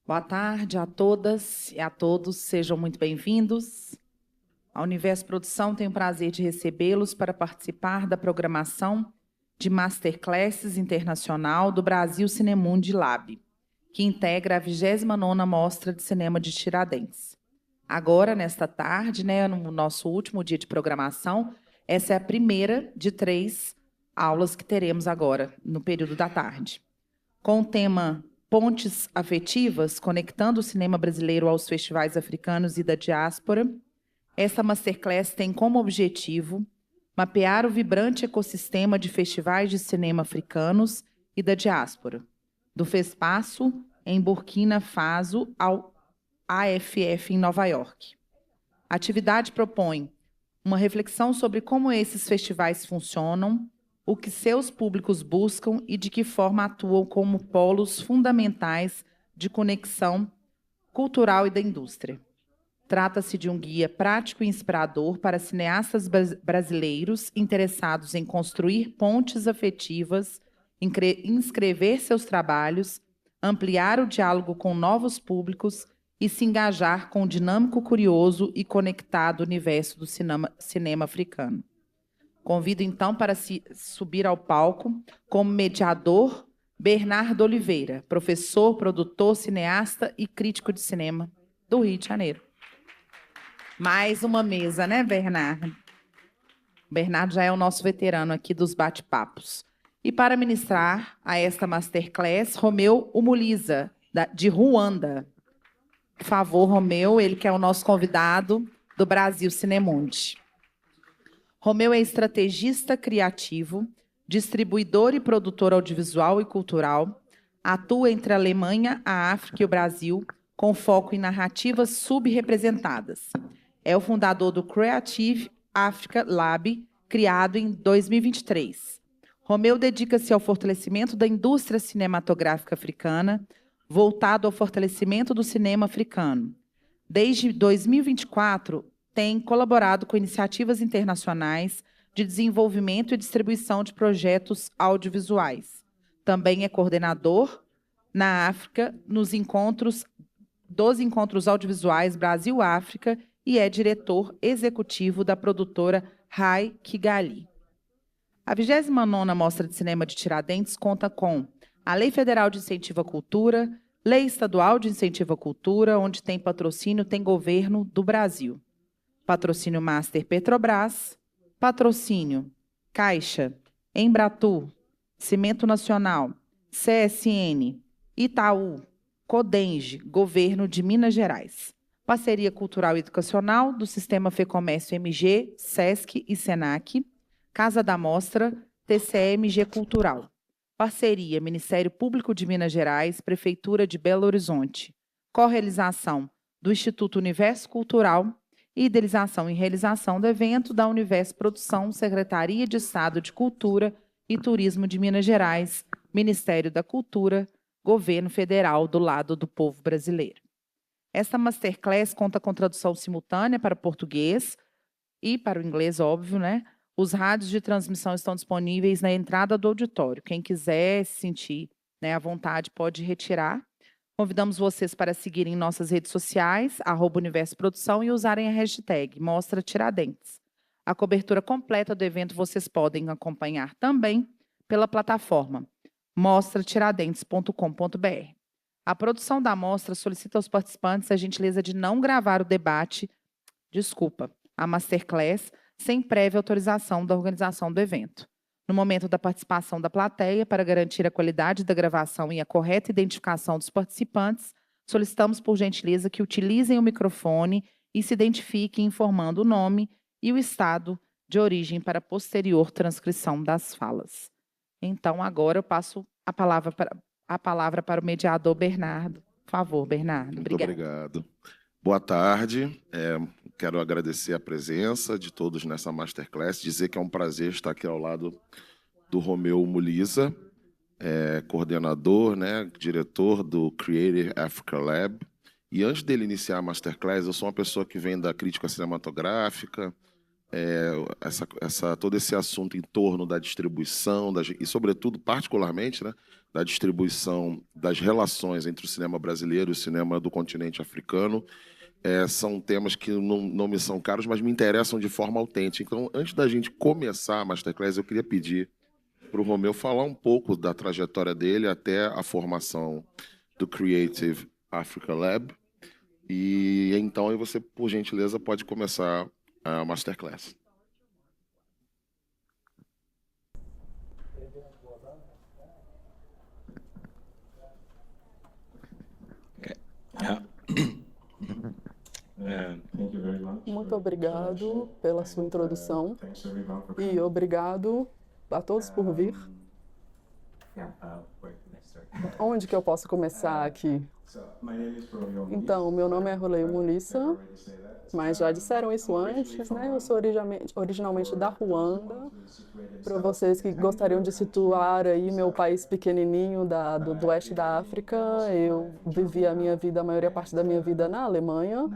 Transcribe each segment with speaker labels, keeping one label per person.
Speaker 1: Boa tarde a todas e a todos, sejam muito bem-vindos. A Universo Produção tem o prazer de recebê-los para participar da programação de Masterclasses Internacional do Brasil Cinemundi Lab, que integra a 29ª Mostra de Cinema de Tiradentes. Agora, nesta tarde, no nosso último dia de programação, essa é a primeira de 3 aulas que teremos agora, no período da tarde. Com o tema Pontes Afetivas, conectando o cinema brasileiro aos festivais africanos e da diáspora, esta Masterclass tem como objetivo mapear o vibrante ecossistema de festivais de cinema africanos e da diáspora, do FESPASO, em Burkina Faso, ao AFF, em Nova York. A atividade propõe uma reflexão sobre como esses festivais funcionam, o que seus públicos buscam e de que forma atuam como polos fundamentais de conexão cultural e da indústria. Trata-se de um guia prático e inspirador para cineastas brasileiros interessados em construir pontes afetivas, inscrever seus trabalhos, ampliar o diálogo com novos públicos e se engajar com o dinâmico, curioso e conectado universo do cinema africano. Convido, então, para subir ao palco, como mediador, Bernardo Oliveira, professor, produtor, cineasta e crítico de cinema do Rio de Janeiro. Mais uma mesa, né, Bernardo? O Bernardo já é o nosso veterano aqui dos bate-papos. E para ministrar a esta Masterclass, Romeu Umuliza, de Ruanda. Por favor, Romeu, ele que é o nosso convidado do Brasil Cinemundi. Romeu é estrategista criativo, distribuidor e produtor audiovisual e cultural, atua entre a Alemanha, a África e o Brasil, com foco em narrativas subrepresentadas. É o fundador do Creative Africa Lab, criado em 2023. Romeu dedica-se ao fortalecimento da indústria cinematográfica africana, voltado ao fortalecimento do cinema africano. Desde 2024, tem colaborado com iniciativas internacionais de desenvolvimento e distribuição de projetos audiovisuais. Também é coordenador na África dos encontros audiovisuais Brasil-África e é diretor executivo da produtora Rai Kigali. A 29ª Mostra de Cinema de Tiradentes conta com a Lei Federal de Incentivo à Cultura, Lei Estadual de Incentivo à Cultura, onde tem patrocínio, tem governo do Brasil. Patrocínio Master Petrobras, patrocínio Caixa, Embratur, Cimento Nacional, CSN, Itaú, Codenge, Governo de Minas Gerais. Parceria Cultural e Educacional do Sistema FEComércio MG, SESC e SENAC, Casa da Mostra, TCMG Cultural. Parceria Ministério Público de Minas Gerais, Prefeitura de Belo Horizonte. Correalização do Instituto Universo Cultural e idealização e realização do evento da Universo Produção, Secretaria de Estado de Cultura e Turismo de Minas Gerais, Ministério da Cultura, Governo Federal do lado do povo brasileiro. Esta Masterclass conta com tradução simultânea para o português e para o inglês, óbvio, né? Os rádios de transmissão estão disponíveis na entrada do auditório. Quem quiser se sentir, à vontade pode retirar. Convidamos vocês para seguirem nossas redes sociais, @Universo Produção, e usarem a hashtag Mostra Tiradentes. A cobertura completa do evento vocês podem acompanhar também pela plataforma mostratiradentes.com.br. A produção da mostra solicita aos participantes a gentileza de não gravar o debate, a Masterclass, sem prévia autorização da organização do evento. No momento da participação da plateia, para garantir a qualidade da gravação e a correta identificação dos participantes, solicitamos, por gentileza, que utilizem o microfone e se identifiquem informando o nome e o estado de origem para posterior transcrição das falas. Então, agora eu passo a palavra para o mediador Bernardo. Por favor, Bernardo.
Speaker 2: Muito obrigado. Boa tarde. Quero agradecer a presença de todos nessa Masterclass, dizer que é um prazer estar aqui ao lado do Romeu Umuliza, coordenador, diretor do Creative Africa Lab. E antes dele iniciar a Masterclass, eu sou uma pessoa que vem da crítica cinematográfica, todo esse assunto em torno da distribuição, e, sobretudo, particularmente, né, da distribuição das relações entre o cinema brasileiro e o cinema do continente africano. São temas que não me são caros, mas me interessam de forma autêntica. Então, antes da gente começar a Masterclass, eu queria pedir para o Romeu falar um pouco da trajetória dele até a formação do Creative Africa Lab. E então aí você, por gentileza, pode começar a Masterclass.
Speaker 3: Muito obrigado pela sua introdução e obrigado a todos por vir. Onde que eu posso começar aqui? Então, meu nome é Rolei Mulissa, mas já disseram isso antes, né? Eu sou originalmente da Ruanda. Para vocês que gostariam de situar aí meu país pequenininho do oeste da África, eu vivi a minha vida, a maior parte da minha vida na Alemanha.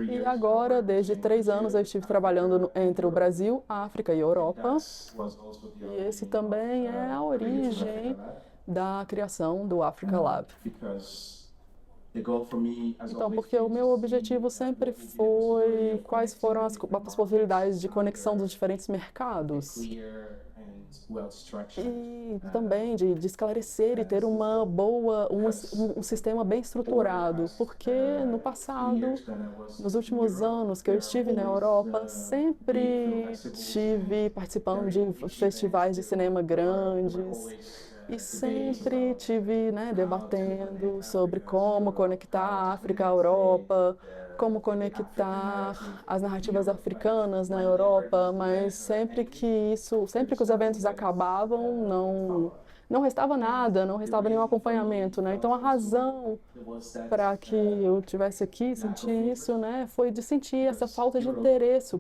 Speaker 3: E agora, desde 3 anos, eu estive trabalhando entre o Brasil, a África e a Europa. E esse também é a origem da criação do Africa Lab. Então, porque o meu objetivo sempre foi quais foram as possibilidades de conexão dos diferentes mercados e também de esclarecer e ter um sistema bem estruturado, porque no passado, nos últimos anos que eu estive na Europa, sempre estive participando de festivais de cinema grandes. E sempre tive, né, debatendo sobre como conectar a África à Europa, como conectar as narrativas africanas na Europa, mas sempre que os eventos acabavam, não restava nada, não restava nenhum acompanhamento, né? Então a razão para que eu tivesse aqui, sentir isso, né, foi de sentir essa falta de interesse,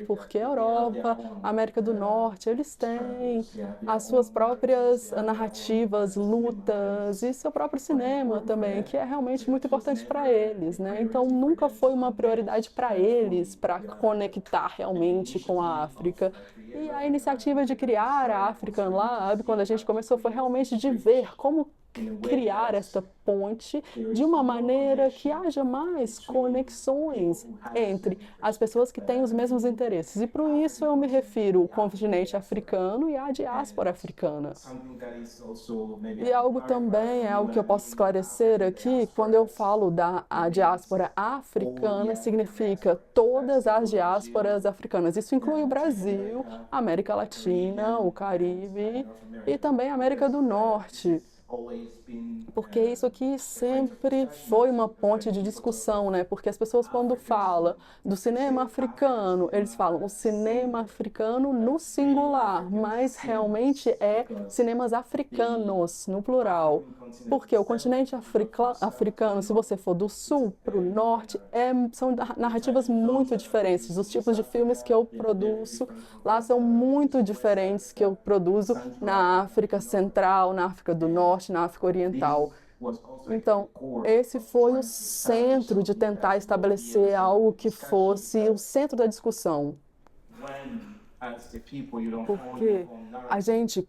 Speaker 3: porque a Europa, a América do Norte, eles têm as suas próprias narrativas, lutas e seu próprio cinema também, que é realmente muito importante para eles, né? Então nunca foi uma prioridade para eles, para conectar realmente com a África. E a iniciativa de criar a African Lab, quando a gente começou, foi realmente de ver como criar esta ponte de uma maneira que haja mais conexões entre as pessoas que têm os mesmos interesses. E por isso eu me refiro ao continente africano e à diáspora africana. E algo também, é algo que eu posso esclarecer aqui, quando eu falo da diáspora africana, significa todas as diásporas africanas. Isso inclui o Brasil, a América Latina, o Caribe e também a América do Norte. Porque isso aqui sempre foi uma ponte de discussão, né? Porque as pessoas, quando falam do cinema africano, eles falam o cinema africano no singular, mas realmente é cinemas africanos, no plural. Porque o continente africano, se você for do sul para o norte, são narrativas muito diferentes. Os tipos de filmes que eu produzo lá são muito diferentes que eu produzo na África Central, na África do Norte, na África Oriental. Então, esse foi o centro de tentar estabelecer algo que fosse o centro da discussão. Porque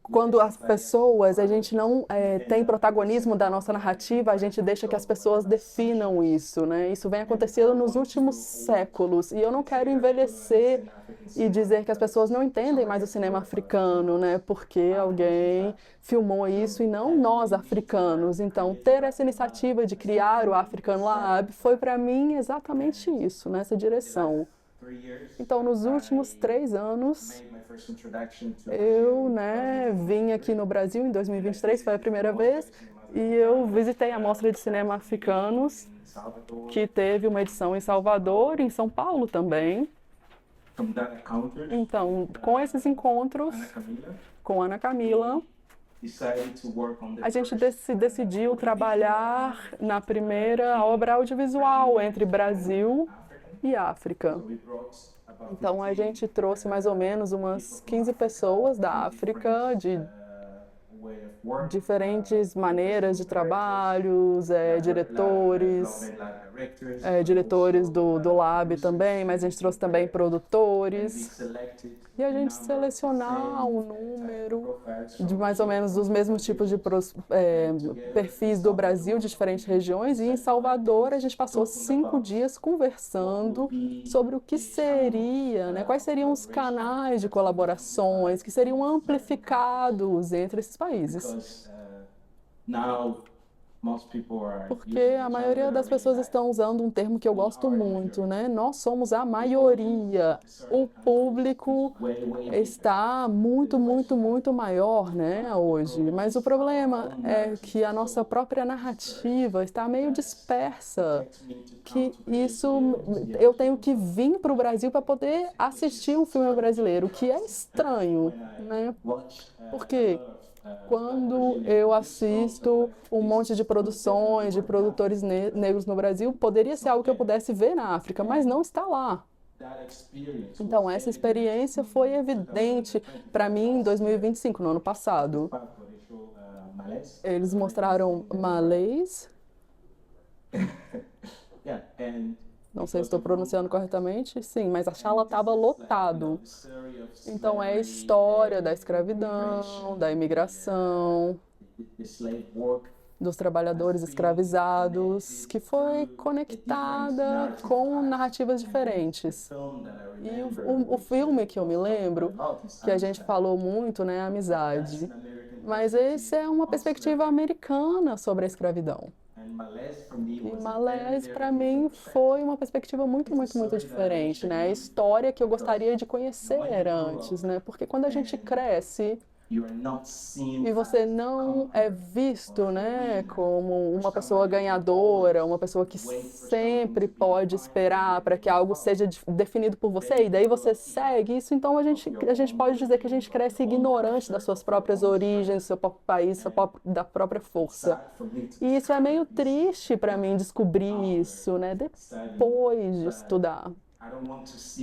Speaker 3: quando as pessoas, a gente não tem protagonismo da nossa narrativa, a gente deixa que as pessoas definam isso, né? Isso vem acontecendo nos últimos séculos. E eu não quero envelhecer e dizer que as pessoas não entendem mais o cinema africano, né? Porque alguém filmou isso e não nós, africanos. Então, ter essa iniciativa de criar o African Lab foi, para mim, exatamente isso, nessa direção. Então, nos últimos 3 anos, eu, vim aqui no Brasil em 2023, foi a primeira vez, e eu visitei a Mostra de Cinema Africanos, que teve uma edição em Salvador e em São Paulo também. Então, com esses encontros com Ana Camila, a gente decidiu trabalhar na primeira obra audiovisual entre Brasil e África. Então, a gente trouxe mais ou menos umas 15 pessoas da África, de diferentes maneiras de trabalhos, diretores do Lab também, mas a gente trouxe também produtores. E a gente selecionar um número de mais ou menos dos mesmos tipos de perfis do Brasil, de diferentes regiões. E em Salvador a gente passou 5 dias conversando sobre o que seria, né, quais seriam os canais de colaborações que seriam amplificados entre esses países. Porque a maioria das pessoas estão usando um termo que eu gosto muito, né? Nós somos a maioria. O público está muito, muito, muito maior, né, hoje. Mas o problema é que a nossa própria narrativa está meio dispersa. Que eu tenho que vir para o Brasil para poder assistir um filme brasileiro, que é estranho, né? Porque quando eu assisto um monte de produções de produtores negros no Brasil, poderia ser algo que eu pudesse ver na África, mas não está lá. Então, essa experiência foi evidente para mim em 2025, no ano passado. Eles mostraram Malês. Não sei se estou pronunciando corretamente, sim, mas a sala estava lotado. Então é a história da escravidão, da imigração, dos trabalhadores escravizados, que foi conectada com narrativas diferentes. E o filme que eu me lembro, que a gente falou muito, né, é Amizade. Mas esse é uma perspectiva americana sobre a escravidão. E Malês, para mim, foi uma perspectiva muito, muito, muito diferente, né? A história que eu gostaria de conhecer antes, né? Porque quando a gente cresce e você não é visto, né, como uma pessoa ganhadora, uma pessoa que sempre pode esperar para que algo seja definido por você, e daí você segue isso, então a gente pode dizer que a gente cresce ignorante das suas próprias origens, do seu próprio país, da própria força. E isso é meio triste para mim descobrir isso, né, depois de estudar.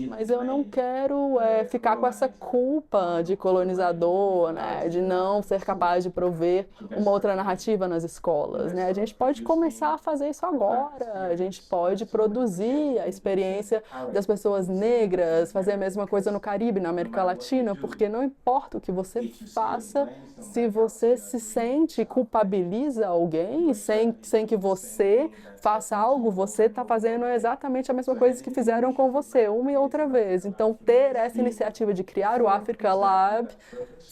Speaker 3: Mas eu não quero ficar com essa culpa de colonizador, né, de não ser capaz de prover uma outra narrativa nas escolas, né? A gente pode começar a fazer isso agora, a gente pode produzir a experiência das pessoas negras, fazer a mesma coisa no Caribe, na América Latina, porque não importa o que você faça, se você se sente, culpabiliza alguém, sem que você faça algo, você está fazendo exatamente a mesma coisa que fizeram com você, uma e outra vez. Então, ter essa iniciativa de criar o Africa Lab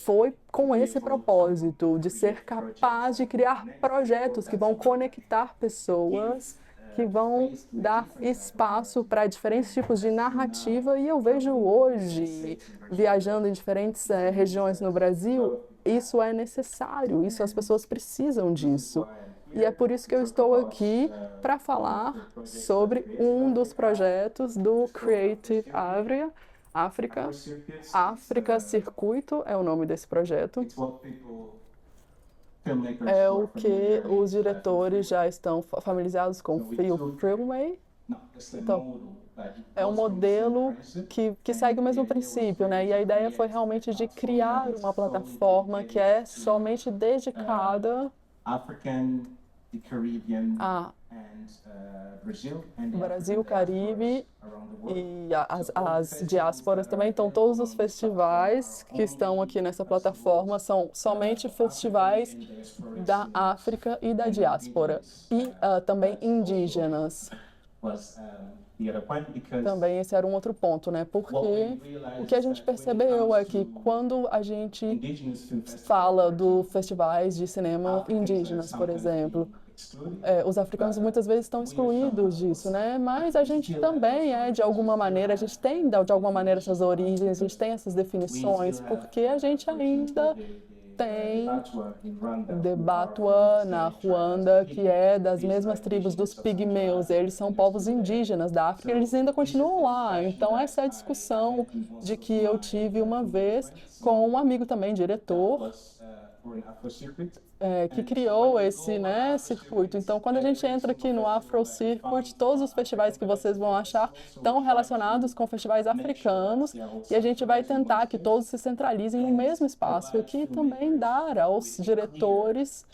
Speaker 3: foi com esse propósito, de ser capaz de criar projetos que vão conectar pessoas, que vão dar espaço para diferentes tipos de narrativa. E eu vejo hoje, viajando em diferentes regiões no Brasil, isso é necessário, isso as pessoas precisam disso. E é por isso que eu estou aqui para falar sobre um dos projetos do Creative África. África Circuito é o nome desse projeto. É o que os diretores já estão familiarizados com o Filmway. Então, é um modelo que segue o mesmo princípio, né? E a ideia foi realmente de criar uma plataforma que é somente dedicada Brasil, Caribe e as diásporas também. Então, todos os festivais que estão aqui nessa plataforma são somente festivais da África e da diáspora e também indígenas. Também esse era um outro ponto, né? Porque o que a gente percebeu é que quando a gente fala dos festivais de cinema indígenas, por exemplo, os africanos muitas vezes estão excluídos disso, né? Mas a gente também de alguma maneira, a gente tem de alguma maneira essas origens, a gente tem essas definições, porque a gente ainda tem Debatwa na Ruanda, que é das mesmas tribos dos pigmeus. Eles são povos indígenas da África, eles ainda continuam lá. Então, essa é a discussão de que eu tive uma vez com um amigo também, diretor, que criou esse, né, circuito. Então, quando a gente entra aqui no Afro Circuit, todos os festivais que vocês vão achar estão relacionados com festivais africanos e a gente vai tentar que todos se centralizem no mesmo espaço e que também dar aos diretores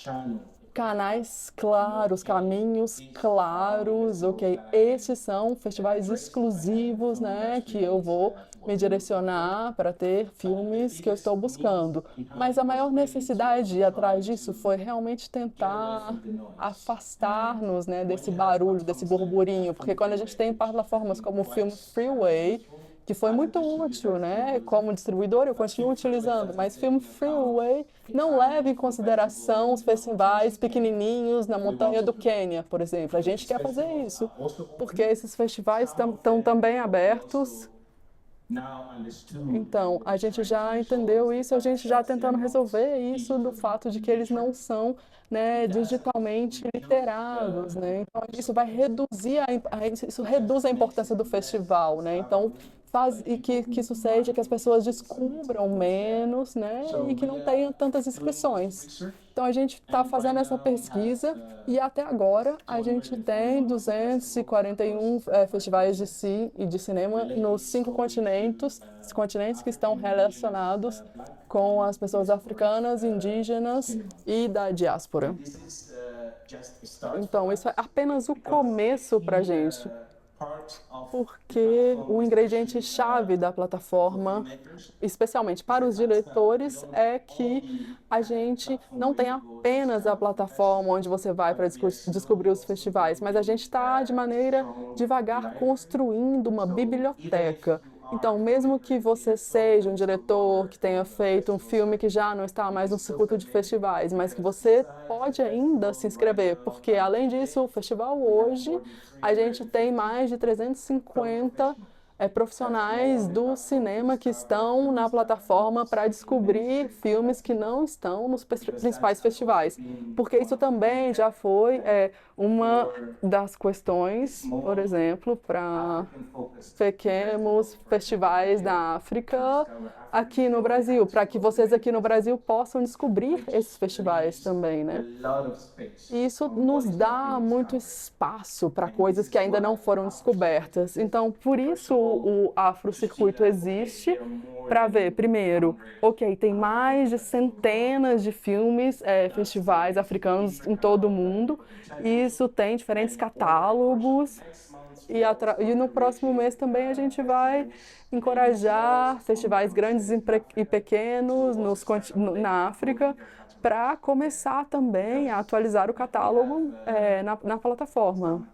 Speaker 3: canais claros, caminhos claros, ok? Esses são festivais exclusivos, né, que eu vou me direcionar para ter filmes que eu estou buscando. Mas a maior necessidade atrás disso foi realmente tentar afastar-nos, né, desse barulho, desse burburinho, porque quando a gente tem plataformas como o filme Freeway, que foi muito útil, né? Como distribuidor, eu continuo utilizando, mas filme Freeway não leva em consideração os festivais pequenininhos na montanha do Quênia, por exemplo. A gente quer fazer isso, porque esses festivais estão também abertos. Então, a gente já entendeu isso, a gente já tentando resolver isso do fato de que eles não são, né, digitalmente literados, né? Então, isso vai reduzir isso reduz a importância do festival, né? Então, faz e que isso seja que as pessoas descubram menos, né, e que não tenham tantas inscrições. Então, a gente está fazendo essa pesquisa e até agora a gente tem 241 festivais de cinema nos 5 continentes que estão relacionados com as pessoas africanas, indígenas e da diáspora. Então, isso é apenas o começo para a gente, porque o ingrediente-chave da plataforma, especialmente para os diretores, é que a gente não tem apenas a plataforma onde você vai para descobrir os festivais, mas a gente está, de maneira devagar, construindo uma biblioteca. Então, mesmo que você seja um diretor que tenha feito um filme que já não está mais no circuito de festivais, mas que você pode ainda se inscrever, porque, além disso, o festival hoje, a gente tem mais de 350 profissionais do cinema que estão na plataforma para descobrir filmes que não estão nos principais festivais. Porque isso também já foi uma das questões, por exemplo, para pequenos festivais da África aqui no Brasil, para que vocês aqui no Brasil possam descobrir esses festivais também, né? E isso nos dá muito espaço para coisas que ainda não foram descobertas. Então, por isso o Afrocircuito existe, para ver, primeiro, ok, tem mais de centenas de filmes, festivais africanos em todo o mundo, e isso tem diferentes catálogos, e no próximo mês também a gente vai encorajar festivais grandes e pequenos na África, para começar também a atualizar o catálogo na plataforma.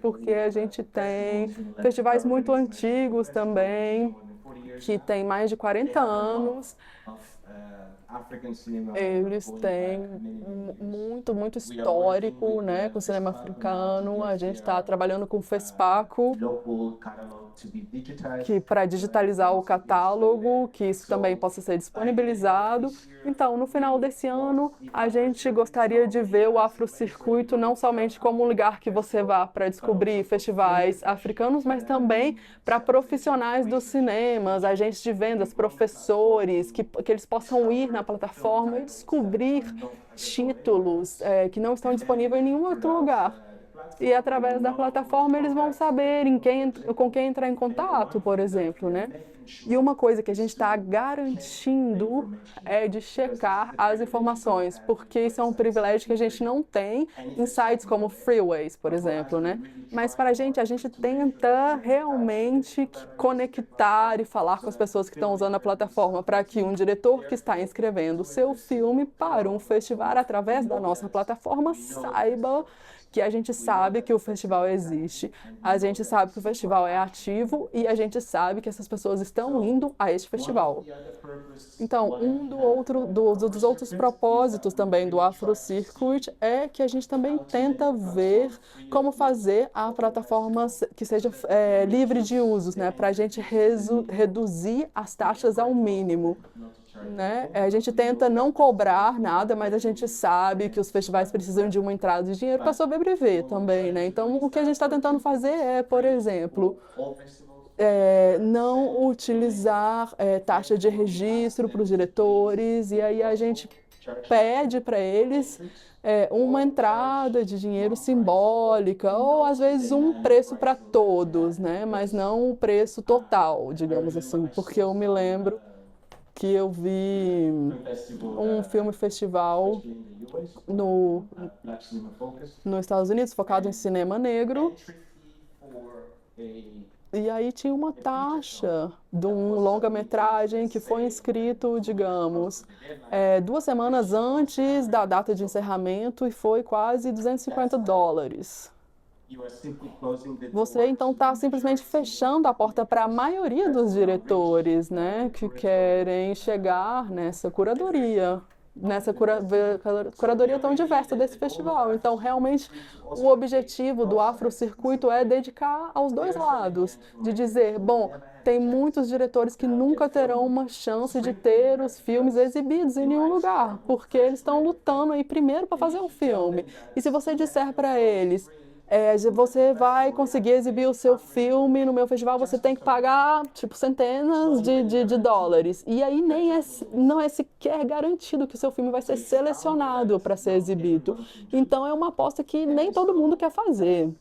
Speaker 3: Porque a gente tem festivais muito antigos também, que têm mais de 40 anos. Eles têm muito histórico, né, com o cinema africano. A gente está trabalhando com o FESPACO, que para digitalizar o catálogo, que isso também possa ser disponibilizado. Então, no final desse ano, a gente gostaria de ver o Afrocircuito não somente como um lugar que você vá para descobrir festivais africanos, mas também para profissionais dos cinemas, agentes de vendas, professores, que eles possam ir na plataforma e descobrir títulos que não estão disponíveis em nenhum outro lugar. E através da plataforma eles vão saber com quem entrar em contato, por exemplo, né? E uma coisa que a gente está garantindo é de checar as informações, porque isso é um privilégio que a gente não tem em sites como Freeways, por exemplo, né? Mas para a gente tenta realmente conectar e falar com as pessoas que estão usando a plataforma para que um diretor que está inscrevendo o seu filme para um festival através da nossa plataforma saiba que a gente sabe que o festival existe, a gente sabe que o festival é ativo e a gente sabe que essas pessoas estão indo a este festival. Então, dos outros propósitos também do Afrocircuit é que a gente também tenta ver como fazer a plataforma que seja livre de usos, né, para a gente reduzir as taxas ao mínimo. Né? A gente tenta não cobrar nada, mas a gente sabe que os festivais precisam de uma entrada de dinheiro para sobreviver também, né? Então, o que a gente está tentando fazer é, por exemplo, não utilizar taxa de registro para os diretores, e aí a gente pede para eles uma entrada de dinheiro simbólica, ou às vezes um preço para todos, né? Mas não o preço total, digamos assim, porque eu me lembro que eu vi um filme festival nos Estados Unidos, focado em cinema negro, e aí tinha uma taxa de um longa-metragem que foi inscrito, digamos, 2 semanas antes da data de encerramento, e foi quase $250. Você então está simplesmente fechando a porta para a maioria dos diretores, né, que querem chegar nessa curadoria tão diversa desse festival. Então, realmente, o objetivo do Afrocircuito é dedicar aos dois lados, de dizer, bom, tem muitos diretores que nunca terão uma chance de ter os filmes exibidos em nenhum lugar, porque eles estão lutando aí primeiro para fazer um filme. E se você disser para eles, você vai conseguir exibir o seu filme no meu festival, você tem que pagar, tipo, centenas de dólares. E aí não é sequer garantido que o seu filme vai ser selecionado para ser exibido. Então, é uma aposta que nem todo mundo quer fazer.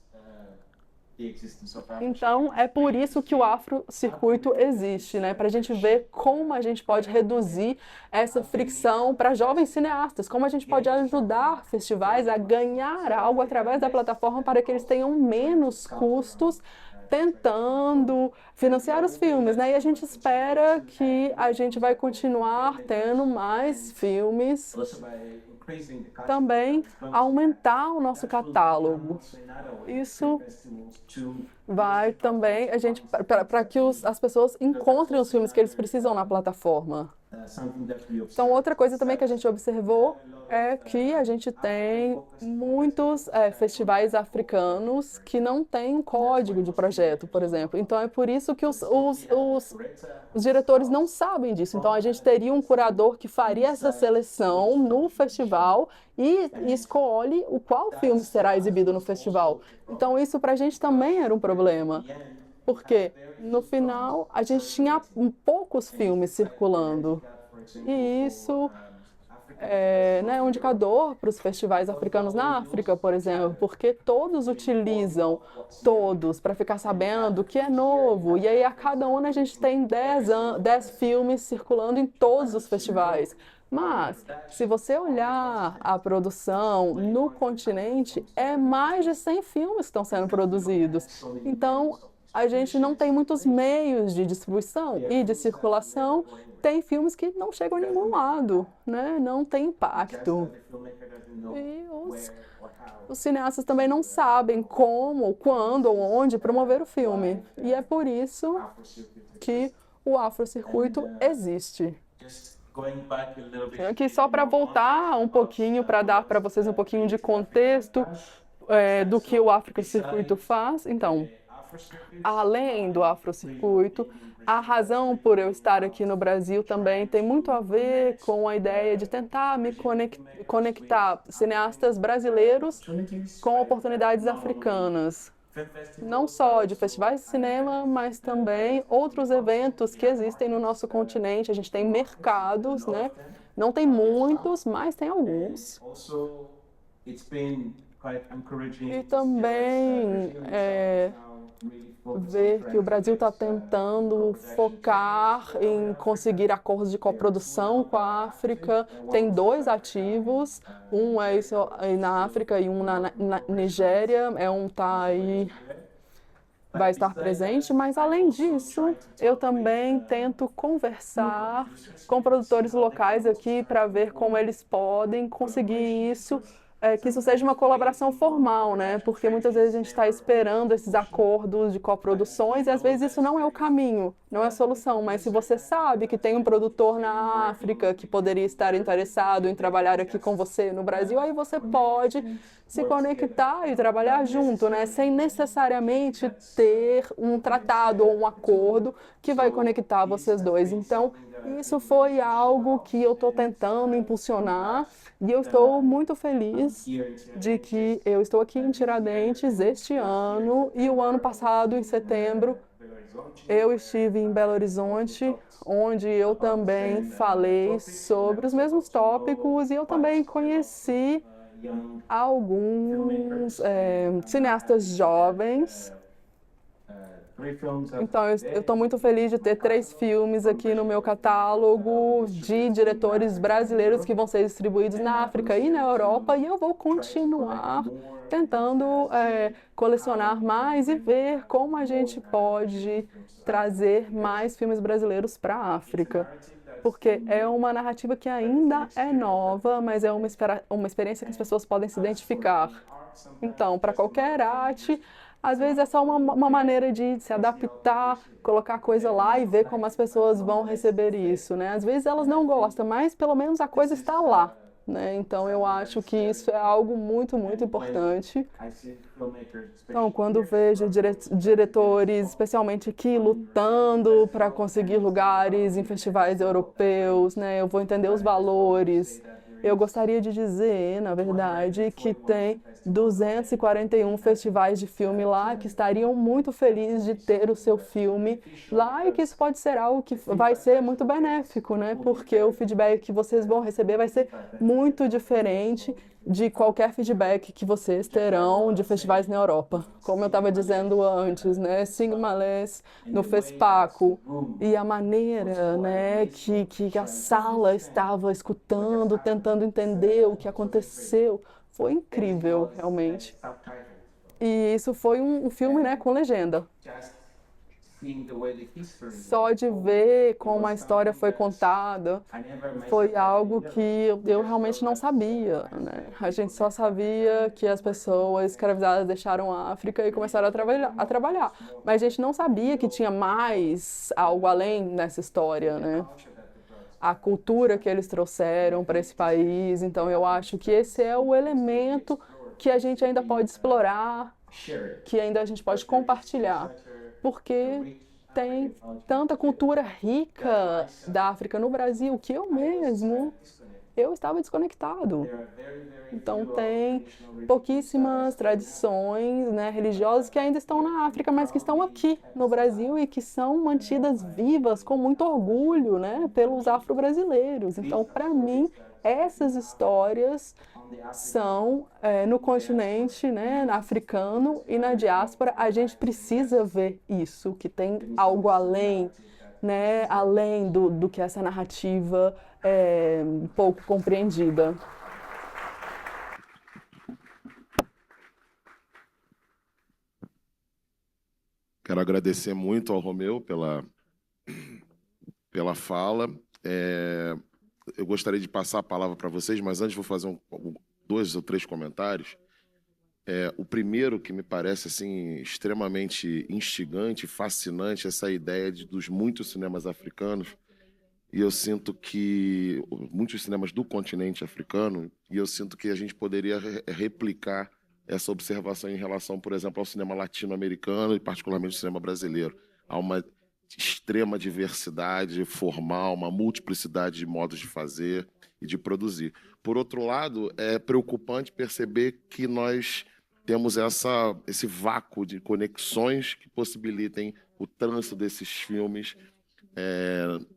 Speaker 3: Então, é por isso que o Afrocircuito existe, né? Para a gente ver como a gente pode reduzir essa fricção para jovens cineastas, como a gente pode ajudar festivais a ganhar algo através da plataforma para que eles tenham menos custos tentando financiar os filmes, né? E a gente espera que a gente vai continuar tendo mais filmes, também aumentar o nosso catálogo. Isso vai também para que as pessoas encontrem os filmes que eles precisam na plataforma. Então, outra coisa também que a gente observou é que a gente tem muitos festivais africanos que não têm um código de projeto, por exemplo. Então, é por isso que os diretores não sabem disso. Então, a gente teria um curador que faria essa seleção no festival e escolhe qual filme será exibido no festival. Então, isso para a gente também era um problema. Porque, no final, a gente tinha poucos filmes circulando. E isso é um indicador para os festivais africanos na África, por exemplo, porque todos utilizam para ficar sabendo o que é novo. E aí, a cada ano, a gente tem 10 filmes circulando em todos os festivais. Mas, se você olhar a produção no continente, é mais de 100 filmes que estão sendo produzidos. Então, a gente não tem muitos meios de distribuição e de circulação. Tem filmes que não chegam a nenhum lado, né? Não tem impacto. E os cineastas também não sabem como, quando ou onde promover o filme. E é por isso que o Afrocircuito existe. Aqui só para voltar um pouquinho, para dar para vocês um pouquinho de contexto do que o Afrocircuito faz. Então, além do Afrocircuito, a razão por eu estar aqui no Brasil também tem muito a ver com a ideia de tentar me conectar cineastas brasileiros com oportunidades africanas. Não só de festivais de cinema, mas também outros eventos que existem no nosso continente. A gente tem mercados, né? Não tem muitos, mas tem alguns. E também ver que o Brasil está tentando focar em conseguir acordos de coprodução com a África. Tem 2 ativos, um é isso aí na África e um na Nigéria. Tá aí, vai estar presente, mas além disso, eu também tento conversar com produtores locais aqui para ver como eles podem conseguir isso. Que isso seja uma colaboração formal, né? Porque muitas vezes a gente está esperando esses acordos de coproduções e às vezes isso não é o caminho, não é a solução. Mas se você sabe que tem um produtor na África que poderia estar interessado em trabalhar aqui com você no Brasil, aí você pode se conectar e trabalhar junto, né? Sem necessariamente ter um tratado ou um acordo que vai conectar vocês dois. Então, isso foi algo que eu estou tentando impulsionar. E eu estou muito feliz de que eu estou aqui em Tiradentes este ano e o ano passado, em setembro, eu estive em Belo Horizonte, onde eu também falei sobre os mesmos tópicos e eu também conheci alguns cineastas jovens. Então, eu estou muito feliz de ter 3 filmes aqui no meu catálogo de diretores brasileiros que vão ser distribuídos na África e na Europa, e eu vou continuar tentando colecionar mais e ver como a gente pode trazer mais filmes brasileiros para a África. Porque é uma narrativa que ainda é nova, mas é uma experiência que as pessoas podem se identificar. Então, para qualquer arte, às vezes é só uma maneira de se adaptar, colocar coisa lá e ver como as pessoas vão receber isso, né? Às vezes elas não gostam, mas pelo menos a coisa está lá, né? Então eu acho que isso é algo muito, muito importante. Então, quando vejo diretores, especialmente aqui, lutando para conseguir lugares em festivais europeus, né? Eu vou entender os valores. Eu gostaria de dizer, na verdade, que tem 241 festivais de filme lá que estariam muito felizes de ter o seu filme lá e que isso pode ser algo que vai ser muito benéfico, né? Porque o feedback que vocês vão receber vai ser muito diferente de qualquer feedback que vocês terão de festivais na Europa. Como eu estava dizendo antes, né? Singmales no FESPACO e a maneira, né, que a sala estava escutando, tentando entender o que aconteceu, foi incrível, realmente. E isso foi um filme, né, com legenda. Só de ver como a história foi contada foi algo que eu realmente não sabia, né? A gente só sabia que as pessoas escravizadas deixaram a África e começaram a trabalhar. Mas a gente não sabia que tinha mais algo além nessa história, né? A cultura que eles trouxeram para esse país. Então, eu acho que esse é o elemento que a gente ainda pode explorar, que ainda a gente pode compartilhar, porque tem tanta cultura rica da África no Brasil que eu estava desconectado. Então, tem pouquíssimas tradições, né, religiosas que ainda estão na África, mas que estão aqui no Brasil e que são mantidas vivas com muito orgulho, né, pelos afro-brasileiros. Então, para mim, essas histórias são no continente, né, africano e na diáspora. A gente precisa ver isso, que tem algo além, né, além do que essa narrativa é pouco compreendida.
Speaker 2: Quero agradecer muito ao Romeu pela fala. Eu gostaria de passar a palavra para vocês, mas antes vou fazer 2 ou 3 comentários. O primeiro, que me parece assim, extremamente instigante, fascinante, essa ideia dos muitos cinemas africanos, e eu sinto que muitos cinemas do continente africano, e eu sinto que a gente poderia replicar essa observação em relação, por exemplo, ao cinema latino-americano e particularmente ao cinema brasileiro. Há uma extrema diversidade formal, uma multiplicidade de modos de fazer e de produzir. Por outro lado, é preocupante perceber que nós temos esse vácuo de conexões que possibilitem o trânsito desses filmes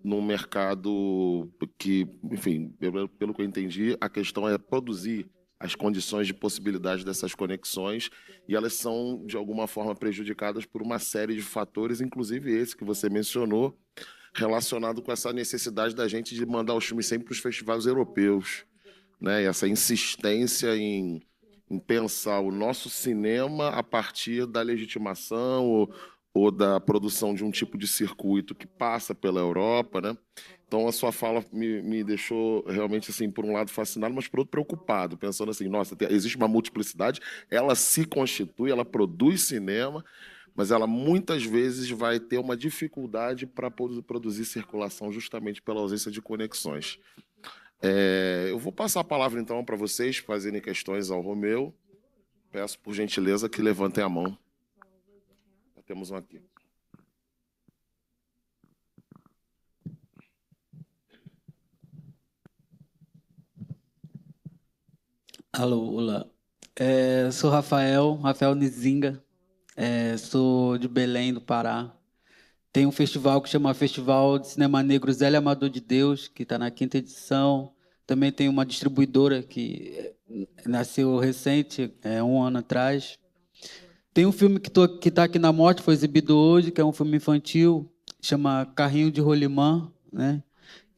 Speaker 2: num mercado que, enfim, pelo que eu entendi, a questão é produzir as condições de possibilidade dessas conexões, e elas são, de alguma forma, prejudicadas por uma série de fatores, inclusive esse que você mencionou, relacionado com essa necessidade da gente de mandar os filmes sempre para os festivais europeus, né? E essa insistência em pensar o nosso cinema a partir da legitimação ou da produção de um tipo de circuito que passa pela Europa, né? Então, a sua fala me deixou realmente, assim, por um lado fascinado, mas por outro preocupado, pensando assim, nossa, existe uma multiplicidade, ela se constitui, ela produz cinema, mas ela muitas vezes vai ter uma dificuldade para produzir circulação justamente pela ausência de conexões. Eu vou passar a palavra, então, para vocês fazerem questões ao Romeu. Peço, por gentileza, que levantem a mão. Já temos um aqui.
Speaker 4: Alô, olá. Sou Rafael Nizinga, sou de Belém, do Pará. Tem um festival que chama Festival de Cinema Negro Zélia Amador de Deus, que está na 5ª edição. Também tem uma distribuidora que nasceu recente, 1 ano atrás. Tem um filme que está aqui na Morte, foi exibido hoje, que é um filme infantil, chama Carrinho de Rolimã, né?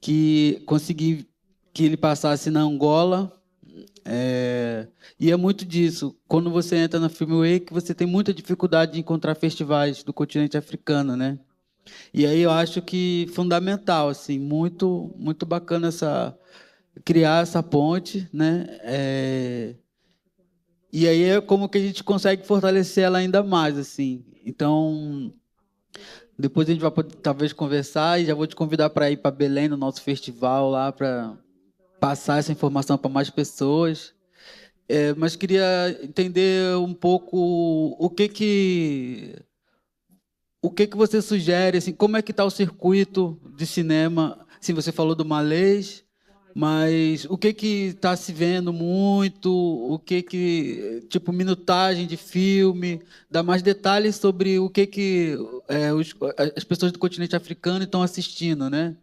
Speaker 4: Que consegui que ele passasse na Angola. E é muito disso. Quando você entra na Filmway, você tem muita dificuldade de encontrar festivais do continente africano, né? E aí eu acho que fundamental, assim, muito, muito bacana criar essa ponte, né? E aí é como que a gente consegue fortalecer ela ainda mais, assim. Então, depois a gente vai poder, talvez, conversar, e já vou te convidar para ir para Belém, no nosso festival lá, para passar essa informação para mais pessoas. Mas queria entender um pouco o que você sugere, assim, como é que está o circuito de cinema? Assim, você falou do malês, mas o que está se vendo muito? Tipo, minutagem de filme? Dá mais detalhes sobre o que as pessoas do continente africano estão assistindo, né?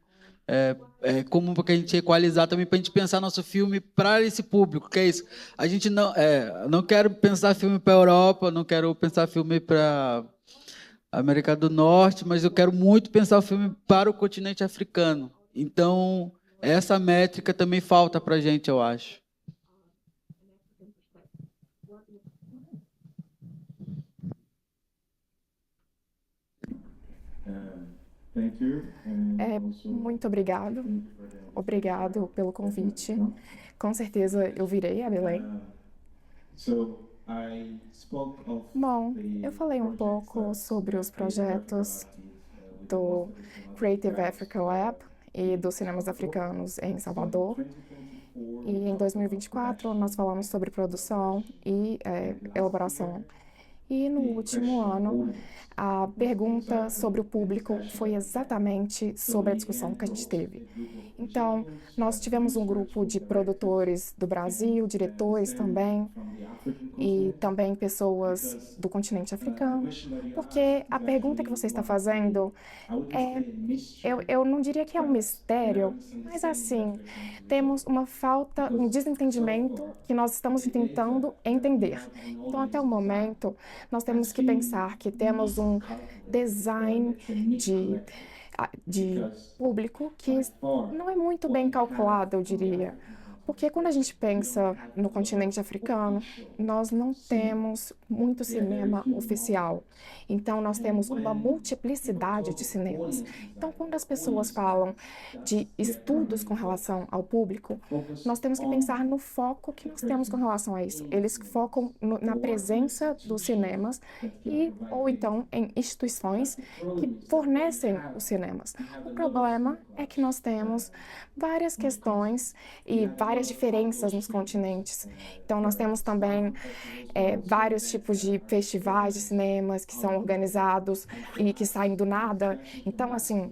Speaker 4: Como para a gente equalizar também, para a gente pensar nosso filme para esse público, que é isso. A gente não quero pensar filme para a Europa, não quero pensar filme para América do Norte, mas eu quero muito pensar o filme para o continente africano. Então, essa métrica também falta para a gente, eu acho.
Speaker 3: Muito obrigado. Obrigado pelo convite. Com certeza eu virei a Belém. Bom, eu falei um pouco sobre os projetos do Creative Africa Lab e dos cinemas africanos em Salvador. E em 2024 nós falamos sobre produção e elaboração. E no último ano, a pergunta sobre o público foi exatamente sobre a discussão que a gente teve. Então, nós tivemos um grupo de produtores do Brasil, diretores também, e também pessoas do continente africano, porque a pergunta que você está fazendo eu não diria que é um mistério, mas assim, temos uma falta, um desentendimento que nós estamos tentando entender. Então, até o momento, nós temos que pensar que temos um design de público que não é muito bem calculado, eu diria. Porque quando a gente pensa no continente africano, nós não temos muito cinema oficial. Então, nós temos uma multiplicidade de cinemas. Então, quando as pessoas falam de estudos com relação ao público, nós temos que pensar no foco que nós temos com relação a isso. Eles focam na presença dos cinemas ou então em instituições que fornecem os cinemas. O problema é que nós temos várias questões e várias diferenças nos continentes. Então, nós temos também vários tipos de festivais de cinemas que são organizados e que saem do nada. Então, assim,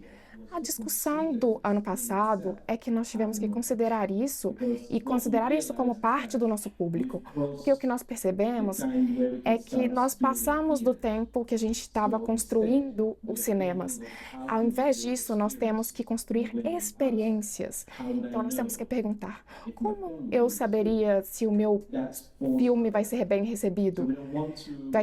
Speaker 3: a discussão do ano passado é que nós tivemos que considerar isso e considerar isso como parte do nosso público. Porque o que nós percebemos é que nós passamos do tempo que a gente estava construindo os cinemas. Ao invés disso, nós temos que construir experiências. Então, nós temos que perguntar, como eu saberia se o meu filme vai ser bem recebido?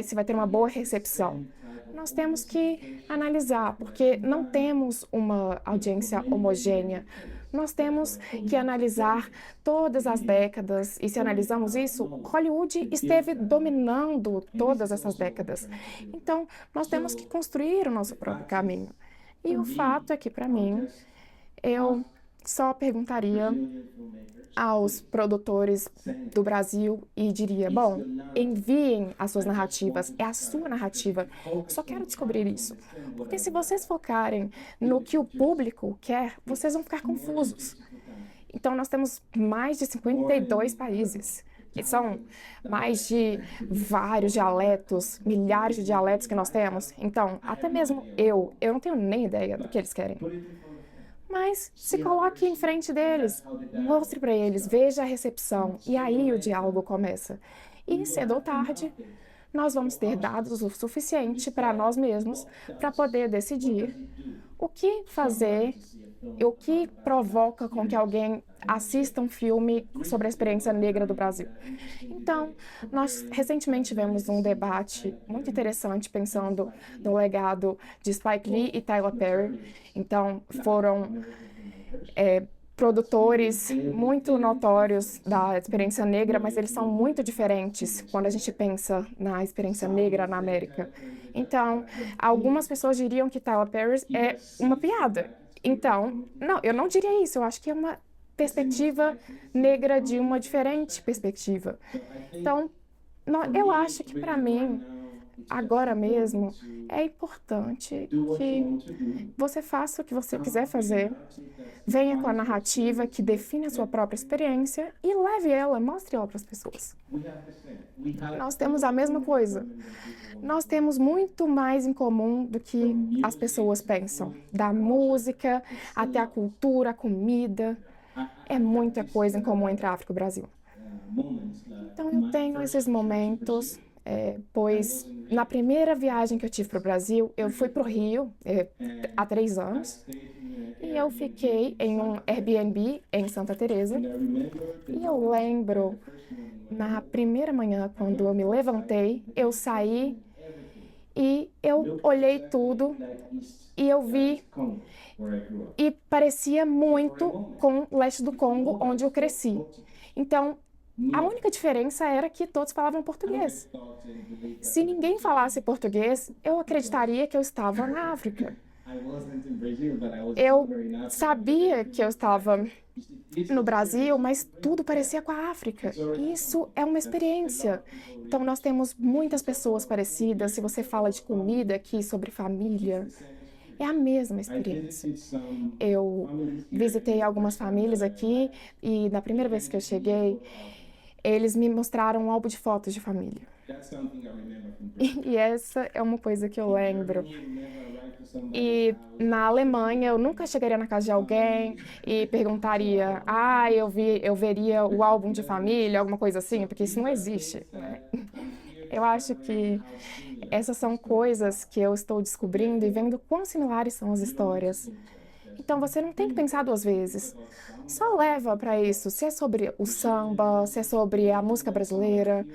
Speaker 3: Se vai ter uma boa recepção? Nós temos que analisar, porque não temos uma audiência homogênea. Nós temos que analisar todas as décadas, e se analisamos isso, Hollywood esteve dominando todas essas décadas. Então, nós temos que construir o nosso próprio caminho. E o fato é que, para mim, eu só perguntaria aos produtores do Brasil e diria, bom, enviem as suas narrativas, é a sua narrativa. Eu só quero descobrir isso. Porque se vocês focarem no que o público quer, vocês vão ficar confusos. Então, nós temos mais de 52 países. E são mais de vários dialetos, milhares de dialetos que nós temos. Então, até mesmo eu não tenho nem ideia do que eles querem. Mas se coloque em frente deles, mostre para eles, veja a recepção, e aí o diálogo começa. E cedo ou tarde,
Speaker 5: nós vamos ter dados o suficiente para nós mesmos para poder decidir o que fazer e o que provoca com que alguém assista um filme sobre a experiência negra do Brasil. Então, nós recentemente tivemos um debate muito interessante pensando no legado de Spike Lee e Tyler Perry. Então, foram produtores muito notórios da experiência negra, mas eles são muito diferentes quando a gente pensa na experiência negra na América. Então, algumas pessoas diriam que Tyler Perry é uma piada. Então, não, eu não diria isso. Eu acho que é uma perspectiva negra de uma diferente perspectiva. Então, eu acho que para mim, agora mesmo, é importante que você faça o que você quiser fazer, venha com a narrativa que define a sua própria experiência e leve ela, mostre ela para as pessoas. Nós temos a mesma coisa. Nós temos muito mais em comum do que as pessoas pensam. Da música até a cultura, a comida. É muita coisa em comum entre a África e o Brasil. Então, eu tenho esses momentos, pois na primeira viagem que eu tive para o Brasil, eu fui para o Rio há 3 anos e eu fiquei em um Airbnb em Santa Teresa. E eu lembro, na primeira manhã, quando eu me levantei, eu saí e eu olhei tudo e eu vi e parecia muito com o leste do Congo, onde eu cresci. Então, a única diferença era que todos falavam português. Se ninguém falasse português, eu acreditaria que eu estava na África. Eu sabia que eu estava no Brasil, mas tudo parecia com a África. Isso é uma experiência. Então, nós temos muitas pessoas parecidas. Se você fala de comida aqui, sobre família, é a mesma experiência. Eu visitei algumas famílias aqui e na primeira vez que eu cheguei, eles me mostraram um álbum de fotos de família. E essa é uma coisa que eu lembro. E na Alemanha, eu nunca chegaria na casa de alguém e perguntaria, eu veria o álbum de família, alguma coisa assim, porque isso não existe, né? Eu acho que essas são coisas que eu estou descobrindo e vendo quão similares são as histórias. Então, você não tem que pensar 2 vezes. Só leva para isso. Se é sobre o samba, se é sobre a música brasileira.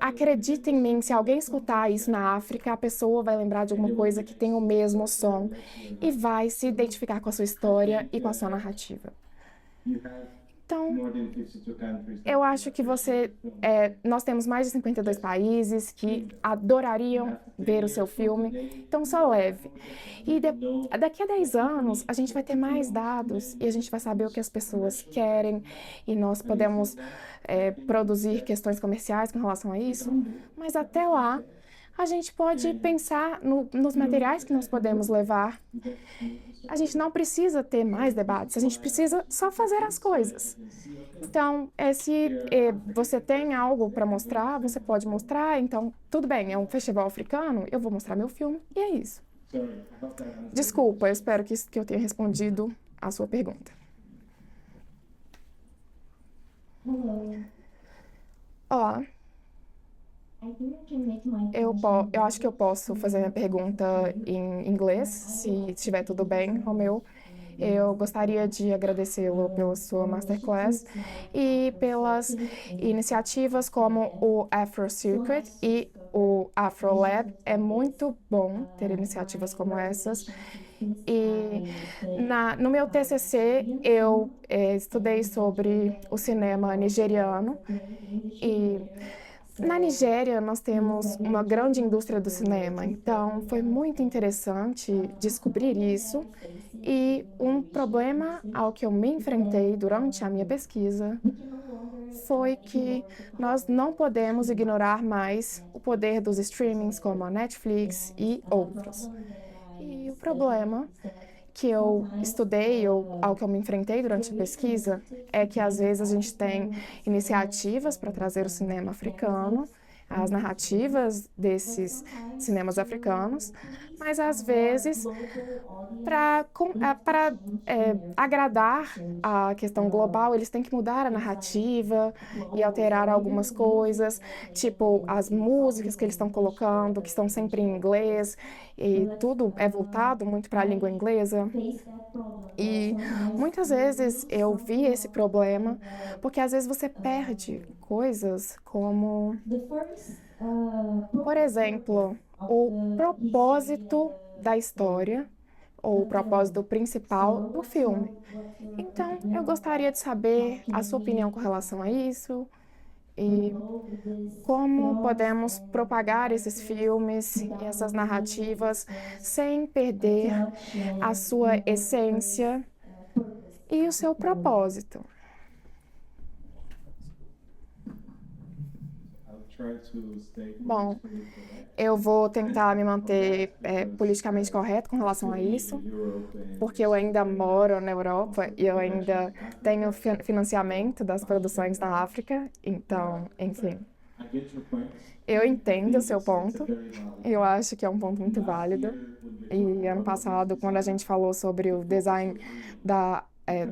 Speaker 5: Acredita em mim, se alguém escutar isso na África, a pessoa vai lembrar de alguma coisa que tem o mesmo som e vai se identificar com a sua história e com a sua narrativa. Então, eu acho que nós temos mais de 52 países que adorariam ver o seu filme, então só leve. E daqui a 10 anos, a gente vai ter mais dados e a gente vai saber o que as pessoas querem e nós podemos produzir questões comerciais com relação a isso, mas até lá, a gente pode pensar nos materiais que nós podemos levar. A gente não precisa ter mais debates, a gente precisa só fazer as coisas. Então, se você tem algo para mostrar, você pode mostrar. Então, tudo bem, é um festival africano, eu vou mostrar meu filme e é isso. Desculpa, eu espero que eu tenha respondido a sua pergunta. Olá. Eu acho que eu posso fazer minha pergunta em inglês, se estiver tudo bem, Romeu. Eu gostaria de agradecê-lo pela sua masterclass e pelas iniciativas como o Afro Circuit e o Afro Lab. É muito bom ter iniciativas como essas. E no meu TCC, eu estudei sobre o cinema nigeriano e na Nigéria, nós temos uma grande indústria do cinema, então foi muito interessante descobrir isso. E um problema ao que eu me enfrentei durante a minha pesquisa foi que nós não podemos ignorar mais o poder dos streamings como a Netflix e outros. E o problema que eu estudei, ou ao que eu me enfrentei durante a pesquisa, é que às vezes a gente tem iniciativas para trazer o cinema africano, as narrativas desses cinemas africanos, mas às vezes para agradar a questão global, eles têm que mudar a narrativa e alterar algumas coisas, tipo as músicas que eles estão colocando, que estão sempre em inglês, e tudo é voltado muito para a língua inglesa. E muitas vezes eu vi esse problema, porque às vezes você perde coisas como, por exemplo, o propósito da história ou o propósito principal do filme. Então, eu gostaria de saber a sua opinião com relação a isso e como podemos propagar esses filmes e essas narrativas sem perder a sua essência e o seu propósito. Bom, eu vou tentar me manter politicamente correto com relação a isso, porque eu ainda moro na Europa e eu ainda tenho financiamento das produções na África, então, enfim. Eu entendo o seu ponto, eu acho que é um ponto muito válido. E ano passado, quando a gente falou sobre o design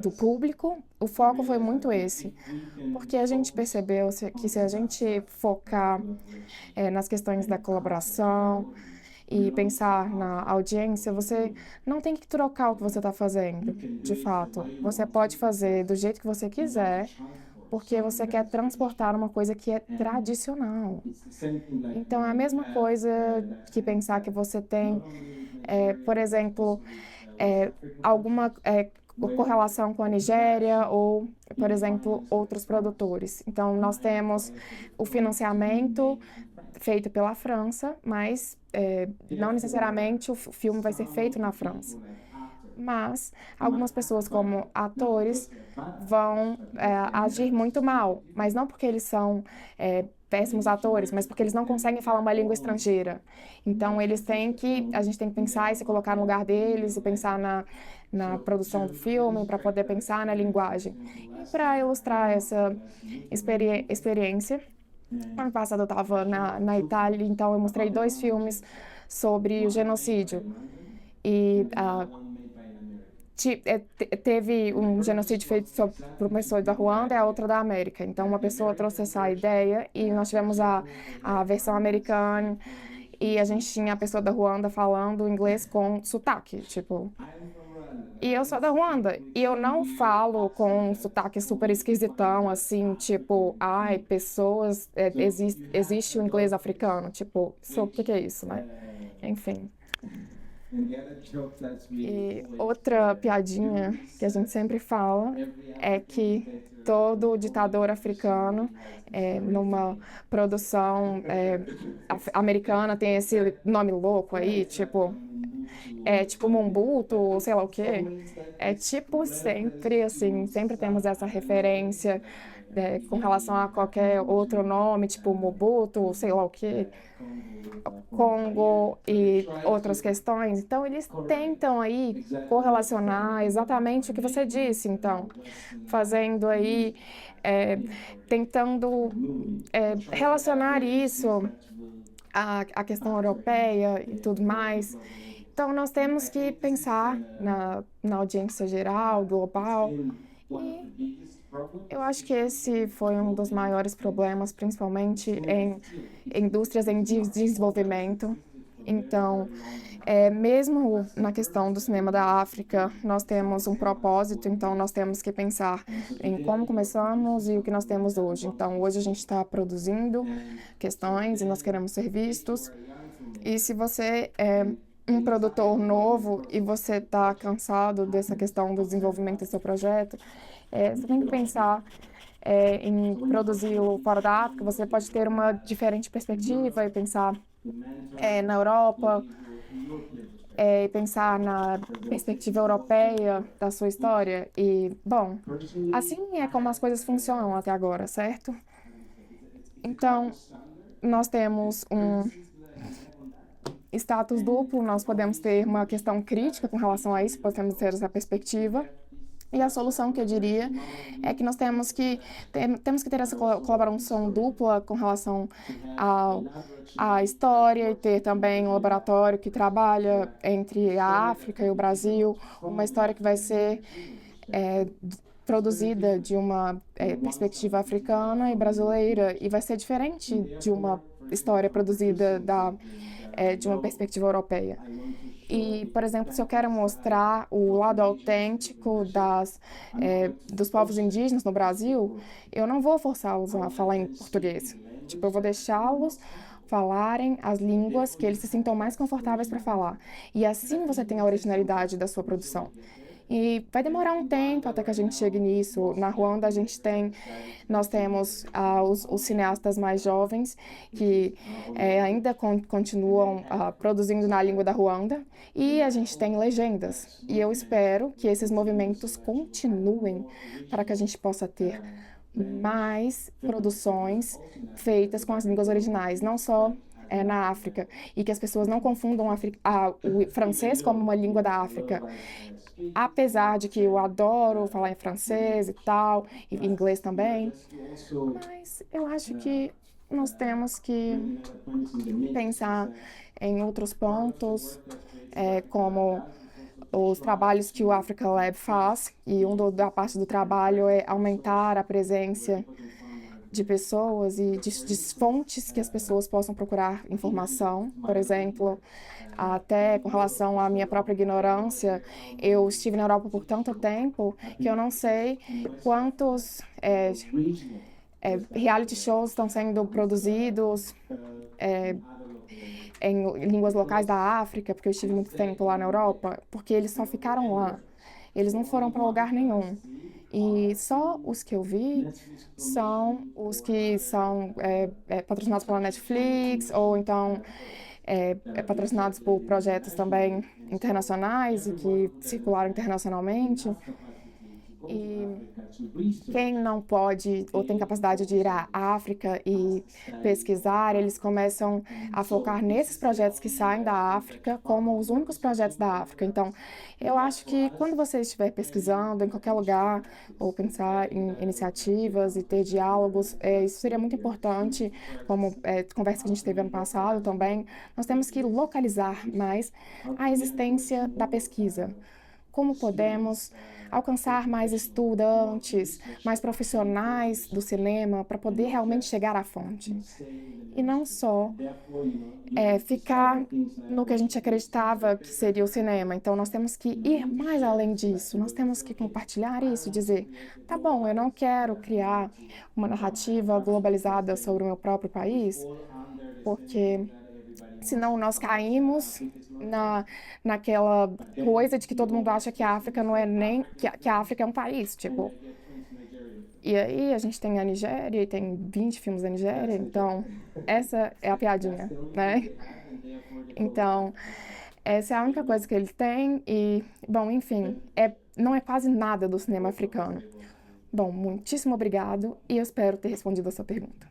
Speaker 5: do público, o foco foi muito esse, porque a gente percebeu que se a gente focar nas questões da colaboração e pensar na audiência, você não tem que trocar o que você está fazendo, de fato. Você pode fazer do jeito que você quiser, porque você quer transportar uma coisa que é tradicional. Então, é a mesma coisa que pensar que você tem, por exemplo, alguma correlação com a Nigéria ou, por exemplo, outros produtores. Então, nós temos o financiamento feito pela França, mas não necessariamente o filme vai ser feito na França. Mas algumas pessoas, como atores, vão agir muito mal, mas não porque eles são péssimos atores, mas porque eles não conseguem falar uma língua estrangeira. Então, a gente tem que pensar e se colocar no lugar deles e pensar na produção do filme, para poder pensar na linguagem. E para ilustrar essa experiência, ano passado eu estava na Itália, então eu mostrei 2 filmes sobre o genocídio. E teve um genocídio feito por uma pessoa da Ruanda e a outra da América. Então, uma pessoa trouxe essa ideia e nós tivemos a versão americana e a gente tinha a pessoa da Ruanda falando inglês com sotaque, tipo... E eu sou da Ruanda, e eu não falo com um sotaque super esquisitão, assim, tipo, ai, pessoas, existe o inglês africano, tipo, o que é isso, né? Enfim. E outra piadinha que a gente sempre fala é que todo ditador africano, numa produção americana, tem esse nome louco aí, tipo Mobutu, ou sei lá o quê. É tipo sempre, assim, sempre temos essa referência com relação a qualquer outro nome, tipo Mobutu, sei lá o quê, Congo e outras questões. Então, eles tentam aí correlacionar exatamente o que você disse, então, fazendo aí, tentando relacionar isso à questão europeia e tudo mais. Então, nós temos que pensar na audiência geral, global, e eu acho que esse foi um dos maiores problemas, principalmente em indústrias em desenvolvimento. Então, mesmo na questão do cinema da África, nós temos um propósito, então nós temos que pensar em como começamos e o que nós temos hoje. Então, hoje a gente está produzindo questões e nós queremos ser vistos. E se você um produtor novo e você está cansado dessa questão do desenvolvimento do seu projeto, você tem que pensar em produzi-lo fora da África. Você pode ter uma diferente perspectiva e pensar na Europa, e pensar na perspectiva europeia da sua história. E, bom, assim é como as coisas funcionam até agora, certo? Então, nós temos um status duplo, nós podemos ter uma questão crítica com relação a isso, podemos ter essa perspectiva, E a solução que eu diria é que nós temos que ter essa colaboração dupla com relação à história e ter também um laboratório que trabalha entre a África e o Brasil, uma história que vai ser produzida de uma perspectiva africana e brasileira e vai ser diferente de uma história produzida de uma perspectiva europeia. E, por exemplo, se eu quero mostrar o lado autêntico dos povos indígenas no Brasil, eu não vou forçá-los a falar em português. Tipo, eu vou deixá-los falarem as línguas que eles se sintam mais confortáveis para falar. E assim você tem a originalidade da sua produção. E vai demorar um tempo até que a gente chegue nisso. Na Ruanda, nós temos os cineastas mais jovens que ainda continuam produzindo na língua da Ruanda e a gente tem legendas. E eu espero que esses movimentos continuem para que a gente possa ter mais produções feitas com as línguas originais, não só na África, e que as pessoas não confundam o francês como uma língua da África. Apesar de que eu adoro falar em francês e tal, e inglês também, mas eu acho que nós temos que pensar em outros pontos, como os trabalhos que o Africa Lab faz, e da parte do trabalho é aumentar a presença de pessoas e de fontes que as pessoas possam procurar informação. Por exemplo, até com relação à minha própria ignorância, eu estive na Europa por tanto tempo que eu não sei quantos reality shows estão sendo produzidos em línguas locais da África, porque eu estive muito tempo lá na Europa, porque eles só ficaram lá. Eles não foram para lugar nenhum. E só os que eu vi são os que são patrocinados pela Netflix, ou então patrocinados por projetos também internacionais e que circularam internacionalmente. E quem não pode ou tem capacidade de ir à África e pesquisar, eles começam a focar nesses projetos que saem da África como os únicos projetos da África. Então, eu acho que quando você estiver pesquisando em qualquer lugar, ou pensar em iniciativas e ter diálogos, isso seria muito importante, como conversa que a gente teve ano passado também. Nós temos que localizar mais a existência da pesquisa. Como podemos alcançar mais estudantes, mais profissionais do cinema para poder realmente chegar à fonte. E não só ficar no que a gente acreditava que seria o cinema. Então, nós temos que ir mais além disso. Nós temos que compartilhar isso e dizer, tá bom, eu não quero criar uma narrativa globalizada sobre o meu próprio país, porque senão nós caímos naquela coisa de que todo mundo acha que a África não é nem... que a África é um país, tipo... E aí a gente tem a Nigéria e tem 20 filmes da Nigéria, então essa é a piadinha, né? Então, essa é a única coisa que ele tem e, bom, enfim, não é quase nada do cinema africano. Bom, muitíssimo obrigado e eu espero ter respondido a sua pergunta.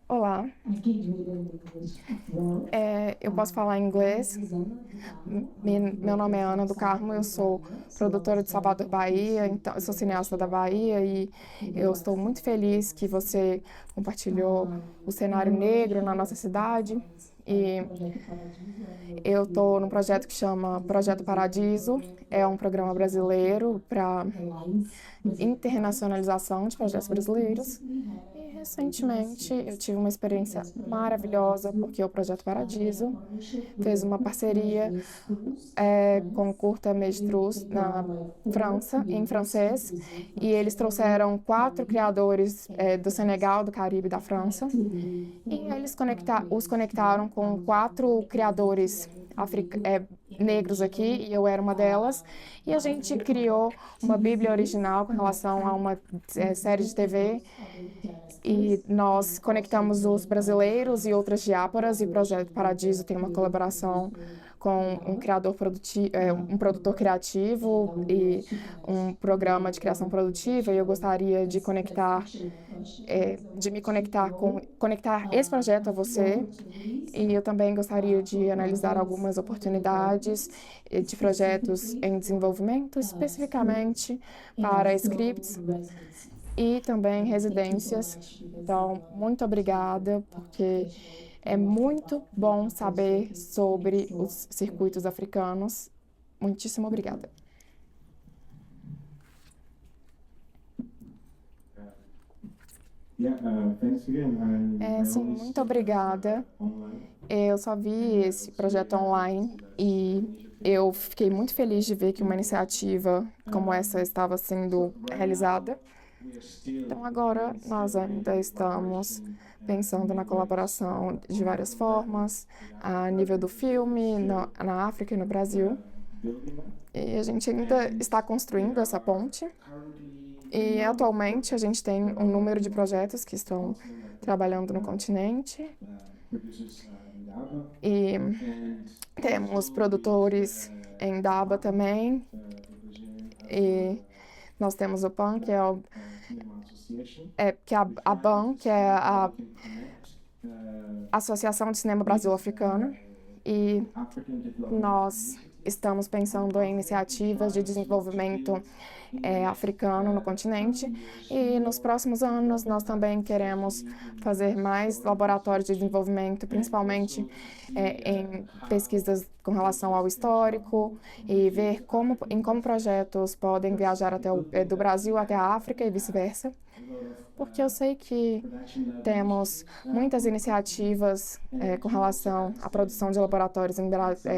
Speaker 5: Olá, eu posso falar em inglês. Meu nome é Ana do Carmo, eu sou produtora de Salvador, Bahia, então eu sou cineasta da Bahia e eu estou muito feliz que você compartilhou o cenário negro na nossa cidade. E eu estou num projeto que chama Projeto Paradiso, é um programa brasileiro para internacionalização de projetos brasileiros. E recentemente eu tive uma experiência maravilhosa, porque o Projeto Paradiso fez uma parceria com o Curta Méditrus na França, em francês, e eles trouxeram 4 criadores do Senegal, do Caribe e da França, e eles os conectaram com 4 criadores negros aqui, e eu era uma delas, e a gente criou uma bíblia original com relação a uma série de TV, e nós conectamos os brasileiros e outras diásporas, e o Projeto Paradiso tem uma colaboração com um um produtor criativo e um programa de criação produtiva, e eu gostaria de conectar esse projeto a você, e eu também gostaria de analisar algumas oportunidades de projetos em desenvolvimento, especificamente para scripts e também residências. Então, muito obrigada, porque é muito bom saber sobre os circuitos africanos. Muitíssimo obrigada. Sim, muito obrigada. Eu só vi esse projeto online e eu fiquei muito feliz de ver que uma iniciativa como essa estava sendo realizada. Então, agora nós ainda estamos pensando na colaboração de várias formas, a nível do filme, na África e no Brasil. E a gente ainda está construindo essa ponte. E atualmente a gente tem um número de projetos que estão trabalhando no continente. E temos produtores em Daba também. E nós temos o PAN, que é a BAN, que é a Associação de Cinema Brasil-Africano. E nós estamos pensando em iniciativas de desenvolvimento africano no continente, e nos próximos anos nós também queremos fazer mais laboratórios de desenvolvimento, principalmente em pesquisas com relação ao histórico, e ver como projetos podem viajar do Brasil até a África e vice-versa. Porque eu sei que temos muitas iniciativas com relação à produção de laboratórios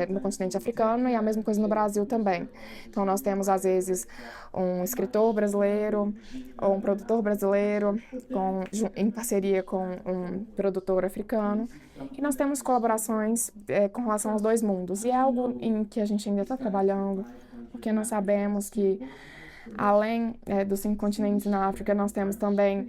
Speaker 5: no continente africano, e a mesma coisa no Brasil também. Então, nós temos, às vezes, um escritor brasileiro ou um produtor brasileiro em parceria com um produtor africano. E nós temos colaborações com relação aos dois mundos. E é algo em que a gente ainda está trabalhando, porque nós sabemos que além dos 5 continentes na África, nós temos também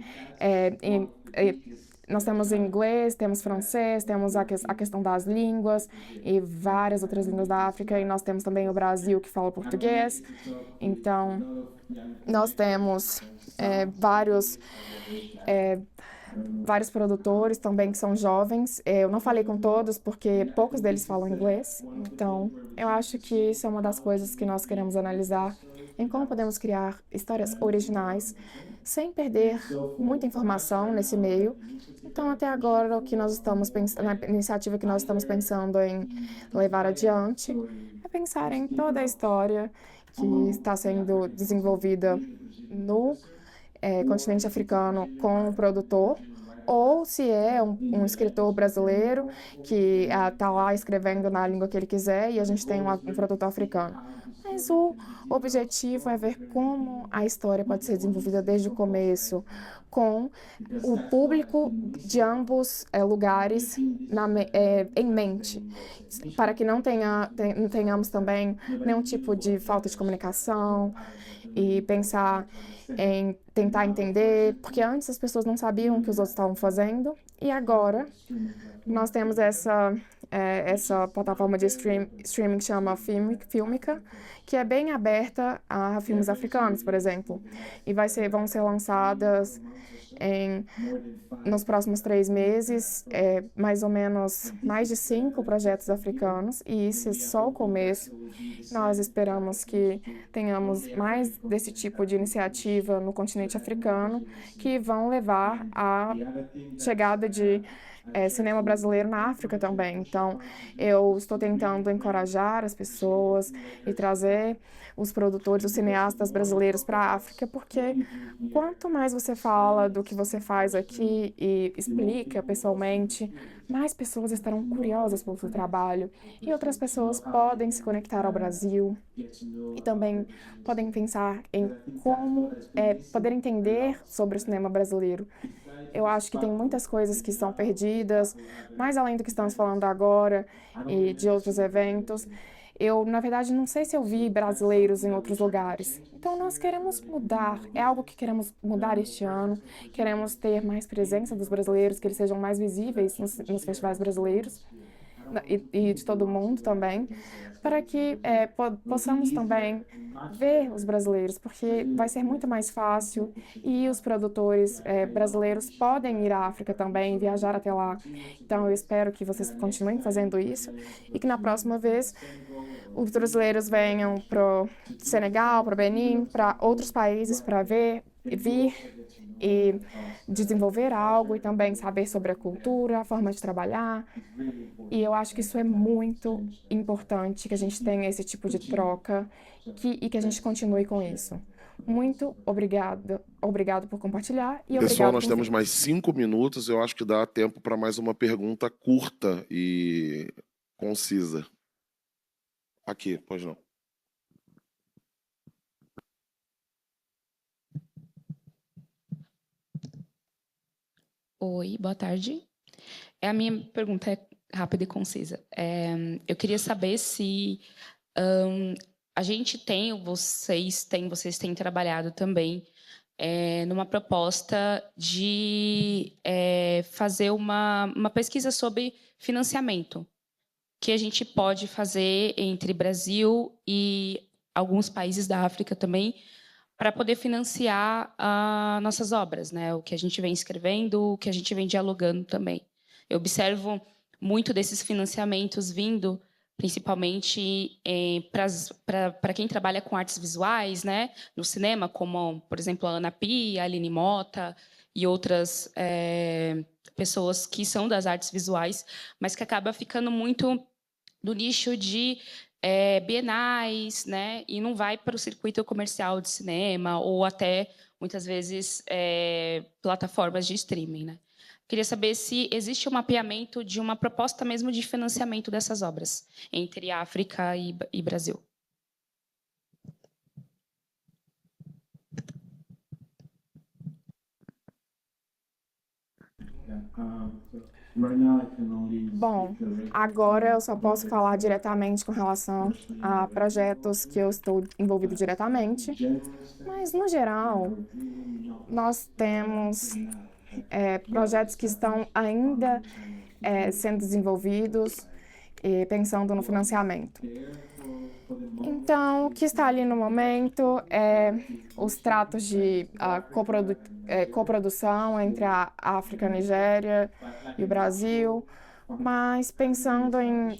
Speaker 5: nós temos inglês, temos francês, temos a questão das línguas e várias outras línguas da África, e nós temos também o Brasil, que fala português. Então, nós temos vários produtores também que são jovens. Eu não falei com todos porque poucos deles falam inglês. Então, eu acho que isso é uma das coisas que nós queremos analisar, em como podemos criar histórias originais sem perder muita informação nesse meio. Então, até agora, o que nós estamos pensando, a iniciativa que nós estamos pensando em levar adiante é pensar em toda a história que está sendo desenvolvida no continente africano com o produtor, ou se é um escritor brasileiro que está lá escrevendo na língua que ele quiser e a gente tem um produtor africano. Mas o objetivo é ver como a história pode ser desenvolvida desde o começo, com o público de ambos lugares em mente, para que não tenhamos também nenhum tipo de falta de comunicação, e pensar em tentar entender, porque antes as pessoas não sabiam o que os outros estavam fazendo, e agora nós temos essa plataforma de streaming que chama Filmica, que é bem aberta a filmes africanos, por exemplo, e vão ser lançadas nos próximos 3 meses, mais ou menos mais de 5 projetos africanos, e isso é só o começo. Nós esperamos que tenhamos mais desse tipo de iniciativa no continente africano, que vão levar à chegada de cinema brasileiro na África também. Então, eu estou tentando encorajar as pessoas e trazer os produtores, os cineastas brasileiros para a África, porque quanto mais você fala do que você faz aqui e explica pessoalmente, mais pessoas estarão curiosas pelo seu trabalho, e outras pessoas podem se conectar ao Brasil e também podem pensar em como poder entender sobre o cinema brasileiro. Eu acho que tem muitas coisas que estão perdidas, mais além do que estamos falando agora e de outros eventos. Eu, na verdade, não sei se eu vi brasileiros em outros lugares. Então, nós queremos mudar, é algo que queremos mudar este ano. Queremos ter mais presença dos brasileiros, que eles sejam mais visíveis nos festivais brasileiros. e de todo mundo também, para que possamos também ver os brasileiros, porque vai ser muito mais fácil e os produtores brasileiros podem ir à África também, viajar até lá. Então, eu espero que vocês continuem fazendo isso e que na próxima vez os brasileiros venham para o Senegal, para o Benin, para outros países para vir e desenvolver algo e também saber sobre a cultura, a forma de trabalhar. E eu acho que isso é muito importante, que a gente tenha esse tipo de troca e que a gente continue com isso. Muito obrigado por compartilhar e
Speaker 2: Pessoal,
Speaker 5: obrigado
Speaker 2: nós
Speaker 5: por
Speaker 2: temos
Speaker 5: vir.
Speaker 2: mais 5 minutos. Eu acho que dá tempo para mais uma pergunta curta e concisa. Aqui, pois não.
Speaker 6: Oi, boa tarde. A minha pergunta é rápida e concisa. Eu queria saber se a gente tem, ou vocês têm trabalhado também numa proposta de fazer uma pesquisa sobre financiamento que a gente pode fazer entre Brasil e alguns países da África também, para poder financiar nossas obras, né? O que a gente vem escrevendo, o que a gente vem dialogando também. Eu observo muito desses financiamentos vindo, principalmente para quem trabalha com artes visuais, né? No cinema, como, por exemplo, a Ana Pia, a Aline Mota e outras pessoas que são das artes visuais, mas que acaba ficando muito do nicho de bienais, né? E não vai para o circuito comercial de cinema ou até, muitas vezes, plataformas de streaming, né? Queria saber se existe um mapeamento de uma proposta mesmo de financiamento dessas obras entre África e Brasil.
Speaker 5: Bom, agora eu só posso falar diretamente com relação a projetos que eu estou envolvido diretamente, mas, no geral, nós temos projetos que estão ainda sendo desenvolvidos e pensando no financiamento. Então, o que está ali no momento é os tratos de coprodução entre a África, a Nigéria e o Brasil, mas pensando em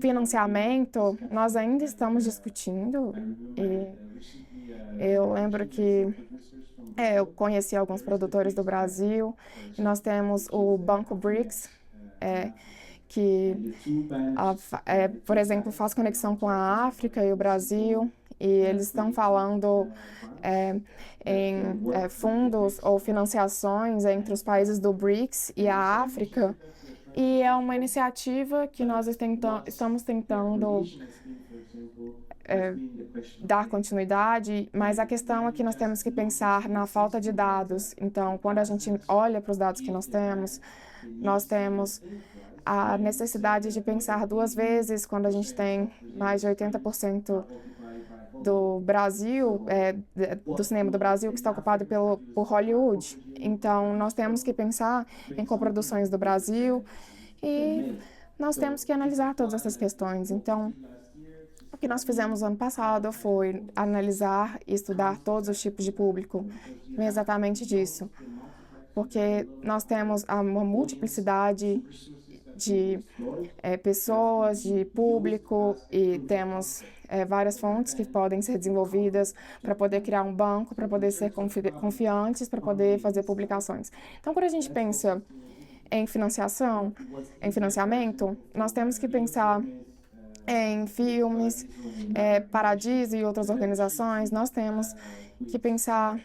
Speaker 5: financiamento, nós ainda estamos discutindo e eu lembro que eu conheci alguns produtores do Brasil e nós temos o Banco BRICS, que, por exemplo, faz conexão com a África e o Brasil, e eles estão falando em fundos ou financiações entre os países do BRICS e a África, e é uma iniciativa que nós estamos tentando dar continuidade, mas a questão é que nós temos que pensar na falta de dados. Então, quando a gente olha para os dados que nós temos a necessidade de pensar duas vezes quando a gente tem mais de 80% do Brasil, do cinema do Brasil, que está ocupado por Hollywood. Então, nós temos que pensar em coproduções do Brasil e nós temos que analisar todas essas questões. Então, o que nós fizemos ano passado foi analisar e estudar todos os tipos de público, exatamente disso, porque nós temos uma multiplicidade de pessoas, de público, e temos várias fontes que podem ser desenvolvidas para poder criar um banco, para poder ser confiantes, para poder fazer publicações. Então, quando a gente pensa em financiamento, nós temos que pensar em filmes, Paradiso e outras organizações, nós temos que pensar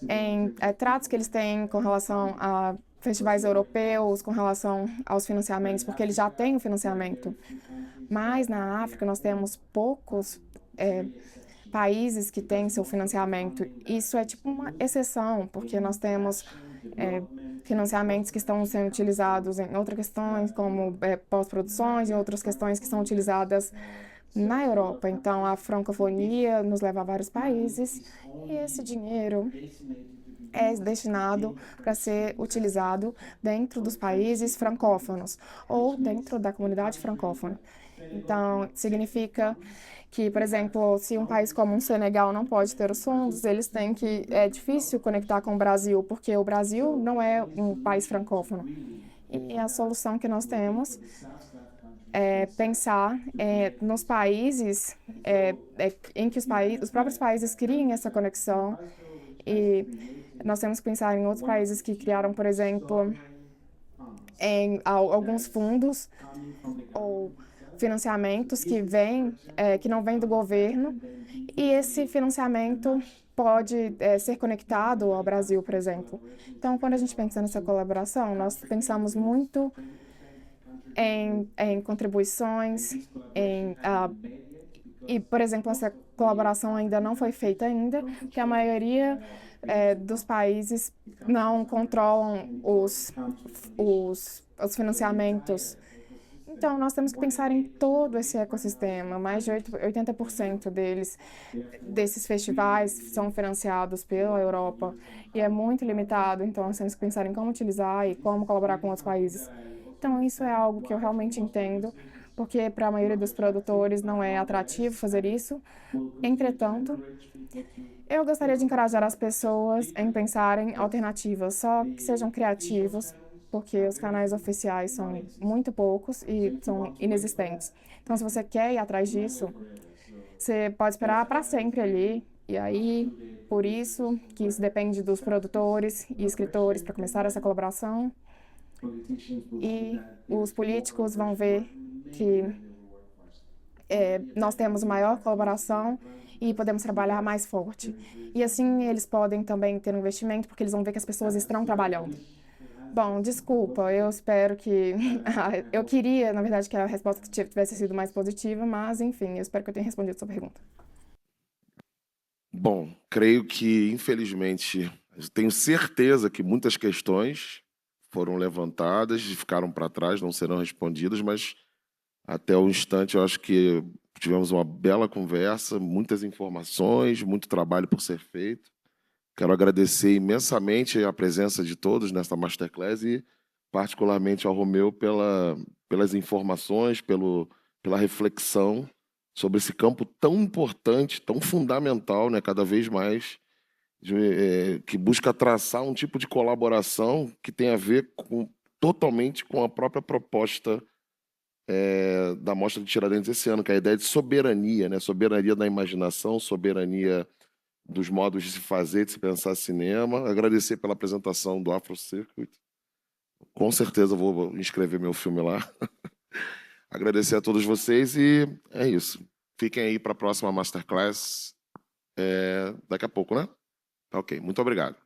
Speaker 5: em tratos que eles têm com relação a festivais europeus, com relação aos financiamentos, porque eles já têm o financiamento. Mas na África nós temos poucos países que têm seu financiamento. Isso é tipo uma exceção, porque nós temos financiamentos que estão sendo utilizados em outras questões, como pós-produções e outras questões que são utilizadas na Europa. Então, a francofonia nos leva a vários países e esse dinheiro é destinado para ser utilizado dentro dos países francófonos ou dentro da comunidade francófona. Então, significa que, por exemplo, se um país como o Senegal não pode ter os fundos, eles têm que... É difícil conectar com o Brasil, porque o Brasil não é um país francófono. E a solução que nós temos é pensar nos países em que os próprios países criem essa conexão. E nós temos que pensar em outros países que criaram, por exemplo, em alguns fundos ou financiamentos que não vêm do governo, e esse financiamento pode ser conectado ao Brasil, por exemplo. Então, quando a gente pensa nessa colaboração, nós pensamos muito em contribuições, e, por exemplo, essa colaboração ainda não foi feita ainda, porque a maioria dos países não controlam os financiamentos. Então, nós temos que pensar em todo esse ecossistema. Mais de 80% desses festivais são financiados pela Europa e é muito limitado, então nós temos que pensar em como utilizar e como colaborar com outros países. Então, isso é algo que eu realmente entendo, porque para a maioria dos produtores não é atrativo fazer isso. Entretanto, eu gostaria de encorajar as pessoas em pensarem alternativas, só que sejam criativos, porque os canais oficiais são muito poucos e são inexistentes. Então, se você quer ir atrás disso, você pode esperar para sempre ali. E aí, por isso que isso depende dos produtores e escritores para começar essa colaboração. E os políticos vão ver que nós temos maior colaboração e podemos trabalhar mais forte. E assim eles podem também ter um investimento, porque eles vão ver que as pessoas estão trabalhando. Bom, desculpa, eu espero que... eu queria, na verdade, que a resposta tivesse sido mais positiva, mas, enfim, eu espero que eu tenha respondido a sua pergunta.
Speaker 2: Bom, creio que, infelizmente, eu tenho certeza que muitas questões foram levantadas e ficaram para trás, não serão respondidas, mas até o instante eu acho que tivemos uma bela conversa, muitas informações, muito trabalho por ser feito. Quero agradecer imensamente a presença de todos nesta Masterclass e, particularmente, ao Romeu pelas informações, pela reflexão sobre esse campo tão importante, tão fundamental, né, cada vez mais, que busca traçar um tipo de colaboração que tem a ver totalmente com a própria proposta da Mostra de Tiradentes esse ano, que é a ideia de soberania, né, soberania da imaginação, soberania dos modos de se fazer, de se pensar cinema. Agradecer pela apresentação do Afro Circuit. Com certeza vou inscrever meu filme lá. Agradecer a todos vocês e é isso. Fiquem aí para a próxima Masterclass daqui a pouco, né? Tá ok. Muito obrigado.